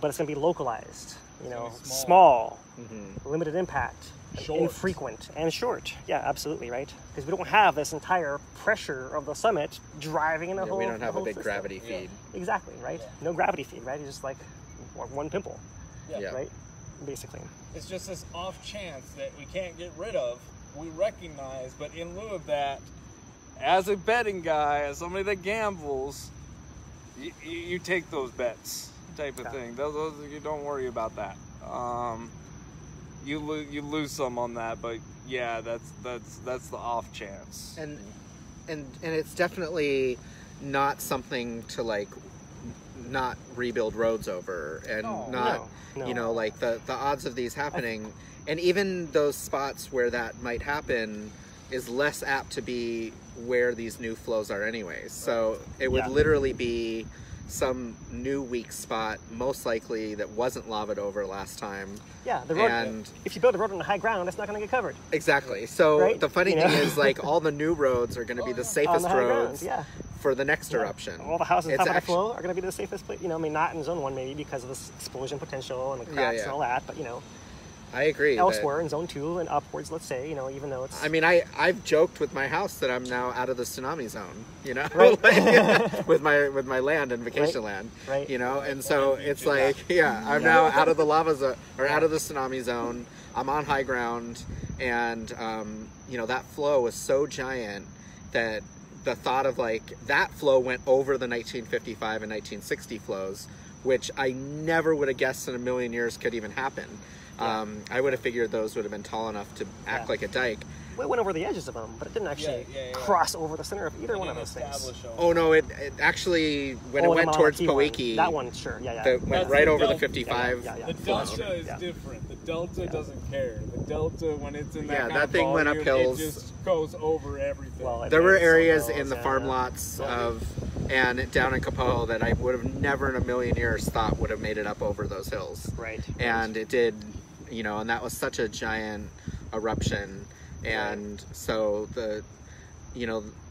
Speaker 2: But it's going to be localized,
Speaker 4: gonna be
Speaker 2: small,
Speaker 3: Mm-hmm.
Speaker 2: limited impact,
Speaker 4: Short.
Speaker 2: infrequent, and short. Yeah, absolutely, right? Because we don't have this entire pressure of the summit driving in the whole.
Speaker 3: We don't have
Speaker 2: the
Speaker 3: a
Speaker 2: whole
Speaker 3: big
Speaker 2: system.
Speaker 3: gravity feed.
Speaker 2: Exactly, right?
Speaker 4: Yeah.
Speaker 2: No gravity feed, right? It's just like one pimple,
Speaker 3: Yeah.
Speaker 2: right? Basically.
Speaker 4: It's just this off chance that we can't get rid of. We recognize, but in lieu of that, as a betting guy, as somebody that gambles, you take those bets, type of
Speaker 2: Yeah.
Speaker 4: thing. Those you don't worry about that. You lose some on that, but yeah, that's the off chance.
Speaker 3: And it's definitely not something to like not rebuild roads over, and not
Speaker 2: No.
Speaker 3: like the odds of these happening, and even those spots where that might happen is less apt to be where these new flows are anyways. So it would
Speaker 2: Yeah.
Speaker 3: literally be some new weak spot, most likely that wasn't lavaed over last time.
Speaker 2: Yeah, the road.
Speaker 3: And-
Speaker 2: if you build a road on the high ground, it's not going to get covered.
Speaker 3: Exactly. So
Speaker 2: Right?
Speaker 3: the funny
Speaker 2: You know?
Speaker 3: thing is, like, all the new roads are going to be the
Speaker 2: On
Speaker 3: safest
Speaker 2: the high ground,
Speaker 3: roads
Speaker 2: yeah.
Speaker 3: for the next eruption.
Speaker 2: All the houses
Speaker 3: It's
Speaker 2: top of the
Speaker 3: actu-
Speaker 2: flow are going to be the safest place. Not in zone 1 maybe because of this explosion potential and the cracks
Speaker 3: yeah.
Speaker 2: and all that, but
Speaker 3: I agree. that-
Speaker 2: elsewhere in zone 2 and upwards, let's say, even though it's
Speaker 3: I mean, I've joked with my house that I'm now out of the tsunami zone,
Speaker 2: Right.
Speaker 3: Like, with my land and vacation land,
Speaker 2: Right.
Speaker 3: and so it's like, I'm now out of the lava zone, or out of the tsunami zone. I'm on high ground, and that flow was so giant that the thought of like that flow went over the 1955 and 1960 flows, which I never would have guessed in a million years could even happen. I would have figured those would have been tall enough to act like a dike.
Speaker 2: it went over the edges of them, but it didn't actually
Speaker 4: Yeah.
Speaker 2: cross over the center of either one of those things.
Speaker 3: Oh no! It actually when it
Speaker 2: the
Speaker 3: went towards
Speaker 2: Mauna Kea
Speaker 3: Poiki,
Speaker 2: one. That one, sure, yeah.
Speaker 3: that went
Speaker 4: That's
Speaker 3: right
Speaker 4: the
Speaker 3: over the
Speaker 4: Delta.
Speaker 3: 55.
Speaker 2: Yeah.
Speaker 4: The
Speaker 2: flow.
Speaker 4: delta is
Speaker 2: Yeah.
Speaker 4: different. The delta doesn't care. The delta, when it's in that
Speaker 3: Yeah,
Speaker 4: kind
Speaker 3: that
Speaker 4: of
Speaker 3: thing went up
Speaker 4: volume,
Speaker 3: hills.
Speaker 4: It just goes over everything.
Speaker 2: Well,
Speaker 3: There were
Speaker 2: Some
Speaker 3: areas
Speaker 2: hills,
Speaker 3: in the
Speaker 2: yeah.
Speaker 3: farm lots and down in Kapoho that I would have never in a million years thought would have made it up over those hills.
Speaker 2: Right.
Speaker 3: And it did, and that was such a giant eruption. And so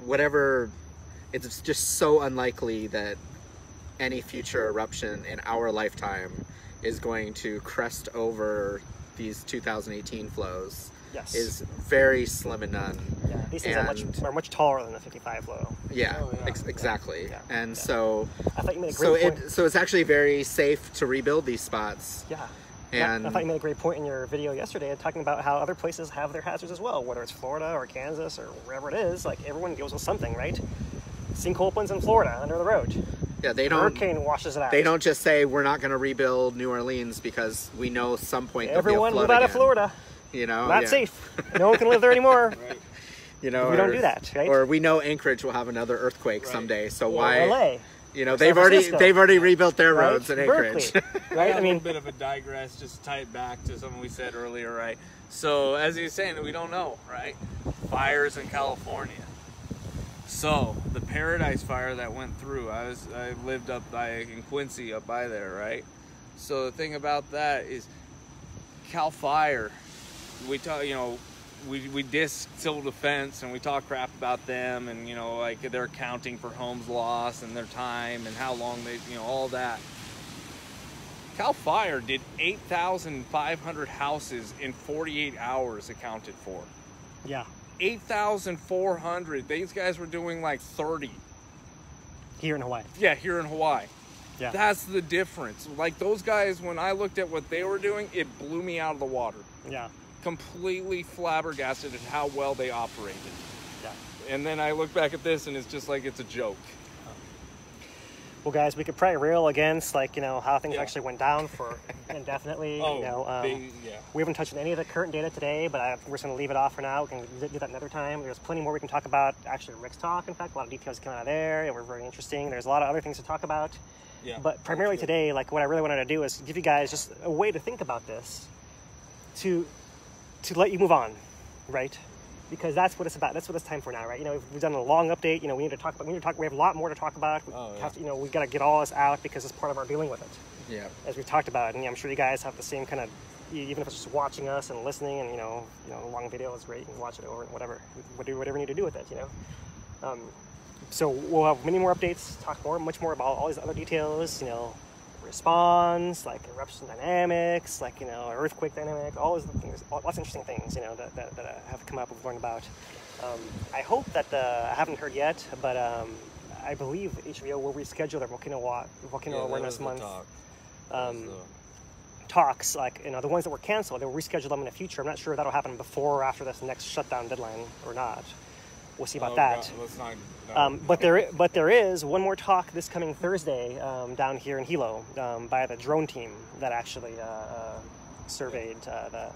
Speaker 3: whatever, it's just so unlikely that any future eruption in our lifetime is going to crest over these 2018 flows.
Speaker 2: Yes.
Speaker 3: Is very slim and none.
Speaker 2: Yeah, these things are much taller than the 55 flow.
Speaker 3: Yeah,
Speaker 4: Oh, yeah.
Speaker 3: Exactly.
Speaker 2: Yeah.
Speaker 3: And
Speaker 2: Yeah.
Speaker 3: so
Speaker 2: I thought you made a great point.
Speaker 3: so it's actually very safe to rebuild these spots.
Speaker 2: Yeah.
Speaker 3: And
Speaker 2: I thought you made a great point in your video yesterday talking about how other places have their hazards as well, whether it's Florida or Kansas or wherever it is. Like everyone deals with something, right? Sinkhole opens in Florida under the road.
Speaker 3: yeah, they don't
Speaker 2: Hurricane washes it out.
Speaker 3: they don't just say we're not going to rebuild New Orleans because we know some point
Speaker 2: Everyone
Speaker 3: there'll
Speaker 2: move
Speaker 3: be a
Speaker 2: out
Speaker 3: flood
Speaker 2: of Florida.
Speaker 3: again.
Speaker 2: Not safe. No one can live there anymore.
Speaker 4: Right.
Speaker 2: We don't do that, right?
Speaker 3: Or we know Anchorage will have another earthquake someday, so
Speaker 2: Or
Speaker 3: why?
Speaker 2: LA.
Speaker 3: They've
Speaker 2: San Francisco.
Speaker 3: already rebuilt their
Speaker 2: Right?
Speaker 3: roads in Anchorage.
Speaker 2: Berkeley, right?
Speaker 4: A
Speaker 2: I mean,
Speaker 4: little bit of a digress, just tie it back to something we said earlier, right? So, as he was saying, we don't know, right? Fires in California. So, the Paradise Fire that went through, I lived up in Quincy, up by there, right? So, the thing about that is, Cal Fire, we talk, we diss civil defense and we talk crap about them, and like they're accounting for homes lost and their time and how long they, all that. Cal Fire did 8,500 houses in 48 hours accounted for.
Speaker 2: yeah.
Speaker 4: 8,400. These guys were doing like 30.
Speaker 2: Here in Hawaii.
Speaker 4: Yeah, here in Hawaii.
Speaker 2: Yeah.
Speaker 4: That's the difference. Like those guys, when I looked at what they were doing, it blew me out of the water.
Speaker 2: Yeah.
Speaker 4: Completely flabbergasted at how well they operated.
Speaker 2: Yeah.
Speaker 4: And then I look back at this and it's just like it's a joke.
Speaker 2: Well, guys, we could probably rail against, like, you know, how things actually went down for indefinitely. You know, we haven't touched on any of the current data today, but we're just going to leave it off for now. We can do that another time. There's plenty more we can talk about. Actually, Rick's talk, in fact, a lot of details coming out of there. They were very interesting. There's a lot of other things to talk about. Yeah, but primarily today, like, what I really wanted to do is give you guys just a way to think about this, to let you move on, right? Because that's what it's about. That's what it's time for now, right? You know, we've done a long update. You know, we need to talk. We have a lot more to talk about. We have to, you know, we got to get all this out because it's part of our dealing with it. Yeah. As we've talked about, and I'm sure you guys have the same kind of, even if it's just watching us and listening, and you know, long video is great. You can watch it over and whatever you need to do with it. You know. So we'll have many more updates. Talk much more about all these other details. You know, response, like eruption dynamics, like, you know, earthquake dynamic, all those things, lots of interesting things, you know, that have come up, we've learned about. I hope that I haven't heard yet, but I believe HBO will reschedule their volcano awareness month talks, like, you know, the ones that were canceled, they'll reschedule them in the future. I'm not sure if that'll happen before or after this next shutdown deadline or not. We'll see about that. But there is one more talk this coming Thursday down here in Hilo by the drone team that actually surveyed the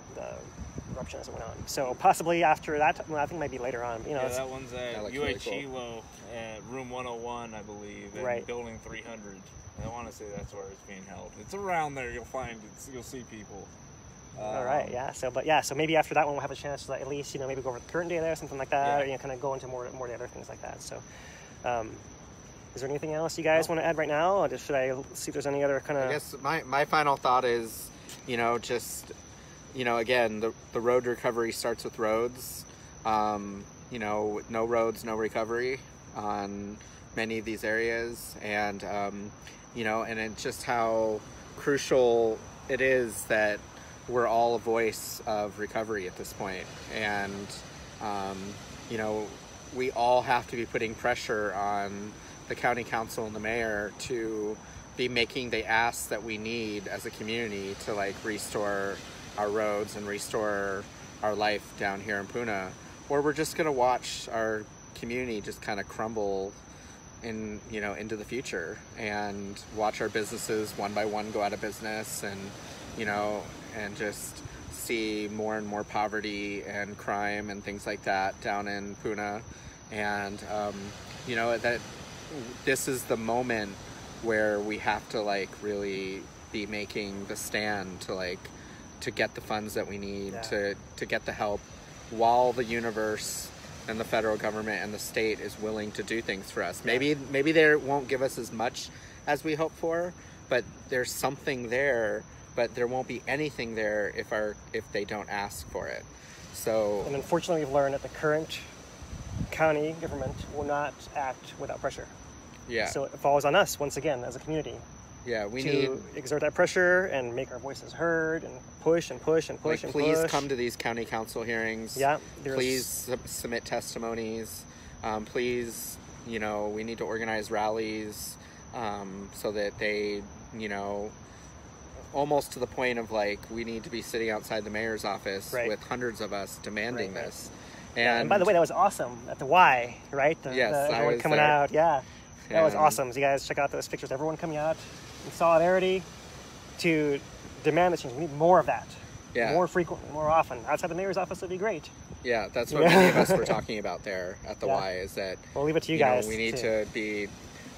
Speaker 2: eruption as it went on. So possibly after that, well, I think it might be later on. You know,
Speaker 4: that one's at UH Hilo at room 101, I believe, and building 300. I want to say that's where it's being held. It's around there. You'll see people.
Speaker 2: All right, yeah. So maybe after that one we'll have a chance to at least, you know, maybe go over the current data or something like that, or, you know, kind of go into more the other things like that. So, is there anything else you guys want to add right now, or should I see if there's any other kind of?
Speaker 3: I guess my final thought is, you know, just, you know, again, the road recovery starts with roads. You know, no roads, no recovery on many of these areas, and you know, and it's just how crucial it is that we're all a voice of recovery at this point. And, you know, we all have to be putting pressure on the county council and the mayor to be making the asks that we need as a community to, like, restore our roads and restore our life down here in Puna. Or we're just going to watch our community just kind of crumble into the future, and watch our businesses one by one go out of business, and, you know, and just see more and more poverty and crime and things like that down in Puna. And, you know, that this is the moment where we have to, like, really be making the stand to get the funds that we need, to get the help, while the universe and the federal government and the state is willing to do things for us. Maybe they won't give us as much as we hope for, but there's something there. But there won't be anything there if they don't ask for it. So,
Speaker 2: and unfortunately, we've learned that the current county government will not act without pressure. Yeah. So it falls on us once again as a community.
Speaker 3: Yeah, we
Speaker 2: need to exert that pressure and make our voices heard, and push and push and push,
Speaker 3: like, please come to these county council hearings.
Speaker 2: Yeah.
Speaker 3: Please submit testimonies. Please, you know, we need to organize rallies so that they, you know, almost to the point of, like, we need to be sitting outside the mayor's office with hundreds of us demanding this.
Speaker 2: And by the way, that was awesome at the Y, right? Everyone coming out. Yeah, that was awesome. So you guys check out those pictures. Everyone coming out in solidarity to demand the change. We need more of that. Yeah. More frequently, more often. Outside the mayor's office would be great.
Speaker 3: Yeah, that's what many of us were talking about there at the Y, is that
Speaker 2: we'll leave it to you guys.
Speaker 3: Know, we need to be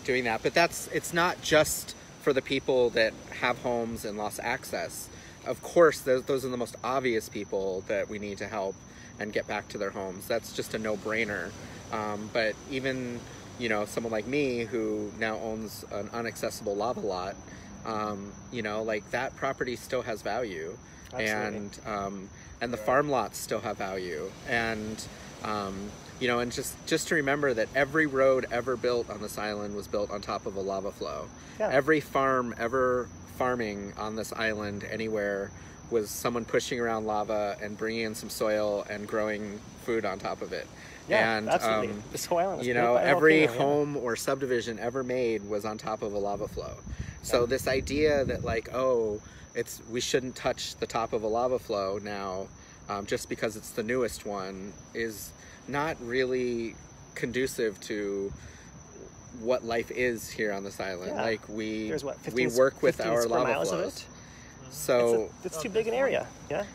Speaker 3: doing that. But it's not just for the people that have homes and lost access. Of course, those are the most obvious people that we need to help and get back to their homes. That's just a no-brainer. But even, you know, someone like me who now owns an inaccessible lava lot, you know, like, that property still has value. Absolutely. And the farm lots still have value. And, you know, and just to remember that every road ever built on this island was built on top of a lava flow. Yeah. Every farm ever farming on this island anywhere was someone pushing around lava and bringing in some soil and growing food on top of it.
Speaker 2: Yeah, and absolutely. This whole island was,
Speaker 3: you know, every home or subdivision ever made was on top of a lava flow. So this idea that, like, we shouldn't touch the top of a lava flow now, just because it's the newest one, is not really conducive to what life is here on this island.
Speaker 2: Yeah.
Speaker 3: Like we
Speaker 2: There's what, 15,
Speaker 3: we work with
Speaker 2: 15
Speaker 3: our
Speaker 2: square
Speaker 3: lava
Speaker 2: miles
Speaker 3: flows.
Speaker 2: of it.
Speaker 3: So
Speaker 2: It's too big an area. Yeah.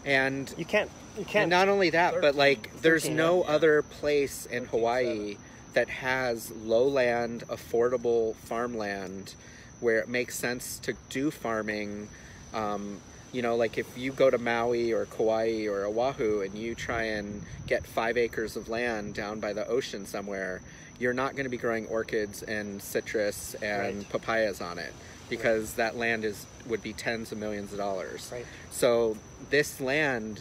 Speaker 3: and
Speaker 2: You can't.
Speaker 3: and not only that, but like there's
Speaker 2: 13,
Speaker 3: no
Speaker 2: yeah.
Speaker 3: other place in Hawaii that has lowland, affordable farmland where it makes sense to do farming. You know, like if you go to Maui or Kauai or Oahu and you try and get 5 acres of land down by the ocean somewhere, you're not going to be growing orchids and citrus and
Speaker 2: Right.
Speaker 3: papayas on it, because that land would be tens of millions of dollars.
Speaker 2: Right.
Speaker 3: So this land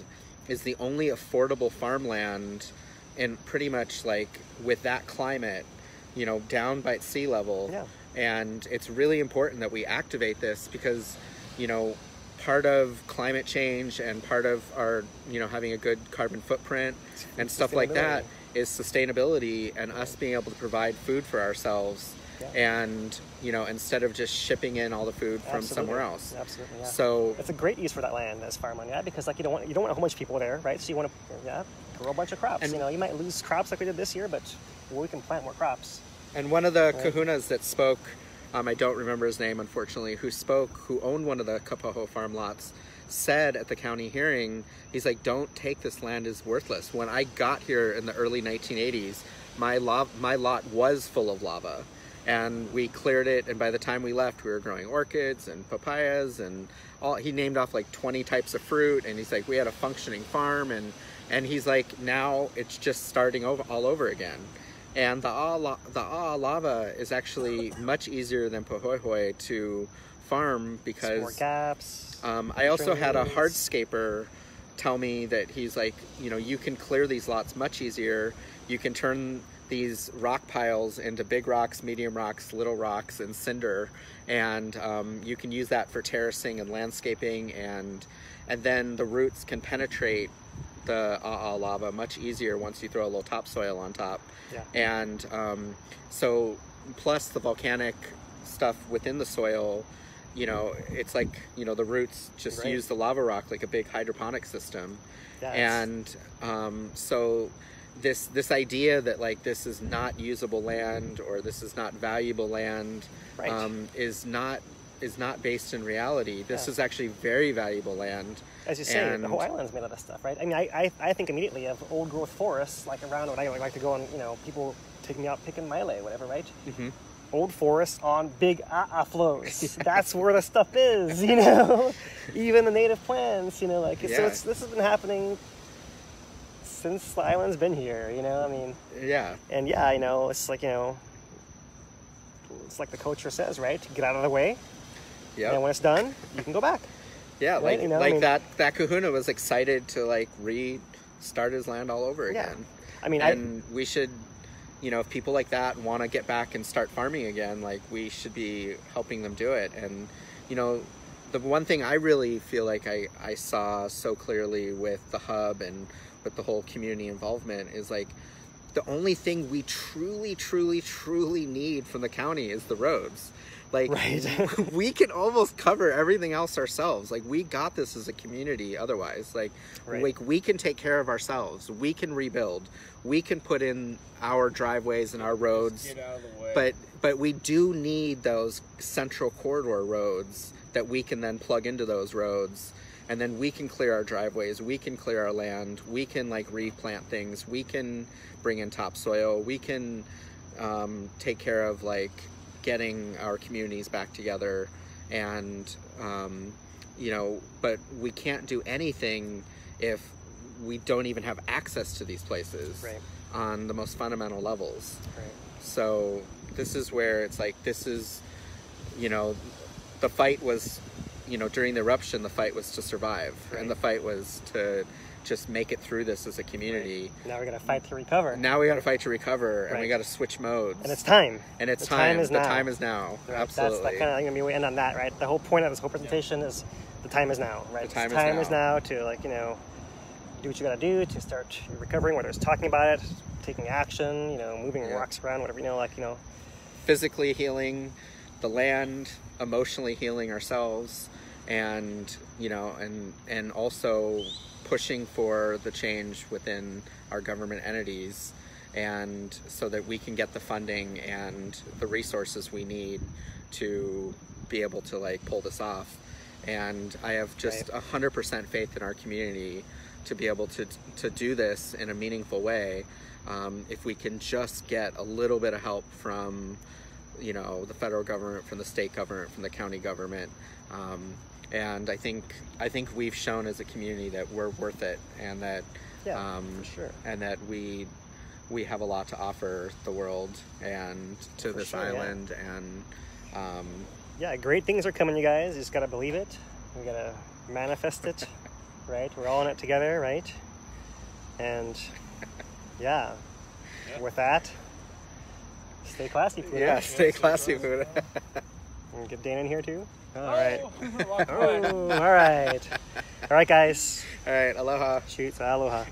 Speaker 3: is the only affordable farmland, and pretty much like with that climate, you know, down by sea level.
Speaker 2: Yeah.
Speaker 3: And it's really important that we activate this, because, you know, part of climate change and part of our, you know, having a good carbon footprint and stuff like that is sustainability and us being able to provide food for ourselves.
Speaker 2: Yeah.
Speaker 3: And, you know, instead of just shipping in all the food from somewhere else.
Speaker 2: Absolutely, yeah.
Speaker 3: So
Speaker 2: it's a great use for that land as farmland, yeah, because like you don't want a whole bunch of people there, right? So you want to grow a bunch of crops.
Speaker 3: And-
Speaker 2: you know, you might lose crops like we did this year, but we can plant more crops.
Speaker 3: And one of the kahunas that spoke, I don't remember his name, unfortunately, who owned one of the Kapoho farm lots, said at the county hearing, he's like, don't take this land as worthless. When I got here in the early 1980s, my lot was full of lava. And we cleared it, and by the time we left, we were growing orchids and papayas and all. He named off like 20 types of fruit, and he's like, we had a functioning farm, and he's like, now it's just starting all over again. And the A'a lava is actually much easier than Pahoehoe to farm, because
Speaker 2: More gaps.
Speaker 3: I also had a hardscaper tell me that he's like, you know, you can clear these lots much easier. You can turn these rock piles into big rocks, medium rocks, little rocks, and cinder, and you can use that for terracing and landscaping, and then the roots can penetrate the A'a lava much easier once you throw a little topsoil on top.
Speaker 2: Yeah.
Speaker 3: And so plus the volcanic stuff within the soil, you know, it's like, you know, the roots just use the lava rock like a big hydroponic system.
Speaker 2: Yeah,
Speaker 3: And so this idea that like this is not usable land or this is not valuable land is not based in reality. This is actually very valuable land.
Speaker 2: As you say, the whole island's made of this stuff, right? I mean, I think immediately of old growth forests, like around when I like to go and, you know, people take me out picking mile, whatever, right? Mm-hmm. Old forests on big flows. That's where the stuff is, you know? Even the native plants, you know, like, so this has been happening since the island's been here, you know? I mean, and you know, it's like, you know, it's like the culture says, right? Get out of the way. Yeah. And when it's done, you can go back.
Speaker 3: Yeah,
Speaker 2: right?
Speaker 3: like,
Speaker 2: you know,
Speaker 3: like
Speaker 2: I mean,
Speaker 3: that kahuna was excited to like restart his land all over again.
Speaker 2: I mean,
Speaker 3: and we should, you know, if people like that want to get back and start farming again, like we should be helping them do it. And, you know, the one thing I really feel like I saw so clearly with the hub and with the whole community involvement is like, the only thing we truly need from the county is the roads. Like, we can almost cover everything else ourselves. Like, we got this as a community otherwise. Like, we can take care of ourselves. We can rebuild. We can put in our driveways and our roads.
Speaker 4: Get out of the way.
Speaker 3: But we do need those central corridor roads that we can then plug into those roads. And then we can clear our driveways. We can clear our land. We can, like, replant things. We can bring in topsoil. We can take care of, like, getting our communities back together, and you know, but we can't do anything if we don't even have access to these places on the most fundamental levels. So this is where it's like, this is, you know, the fight was, you know, during the eruption, the fight was to survive, and the fight was to just make it through this as a community.
Speaker 2: Now we got to fight to recover.
Speaker 3: Now we got to fight to recover, and we got to switch modes.
Speaker 2: And it's time.
Speaker 3: And it's
Speaker 2: the
Speaker 3: time.
Speaker 2: Is
Speaker 3: the
Speaker 2: now.
Speaker 3: Time is now.
Speaker 2: Right.
Speaker 3: Absolutely.
Speaker 2: That's kind of, I mean, we end on that, right? The whole point of this whole presentation is the time is now, right?
Speaker 3: The time
Speaker 2: is now to, like, you know, do what you got to do to start recovering, whether it's talking about it, taking action, you know, moving rocks around, whatever, you know, like, you know.
Speaker 3: Physically healing the land, emotionally healing ourselves, and, you know, and also pushing for the change within our government entities, and so that we can get the funding and the resources we need to be able to like pull this off. And I have just 100% faith in our community to be able to do this in a meaningful way. If we can just get a little bit of help from, you know, the federal government, from the state government, from the county government. And I think we've shown as a community that we're worth it, and that
Speaker 2: for sure.
Speaker 3: and that we have a lot to offer the world and to this island. And
Speaker 2: yeah, great things are coming, you guys. You just gotta believe it. We gotta manifest it, right? We're all in it together, right? And yeah, with that, stay classy, Puna.
Speaker 3: Yeah, stay classy, Puna.
Speaker 2: And get Dane in here too. All right. All right. All right, guys.
Speaker 3: All right, aloha.
Speaker 2: Shoots, aloha.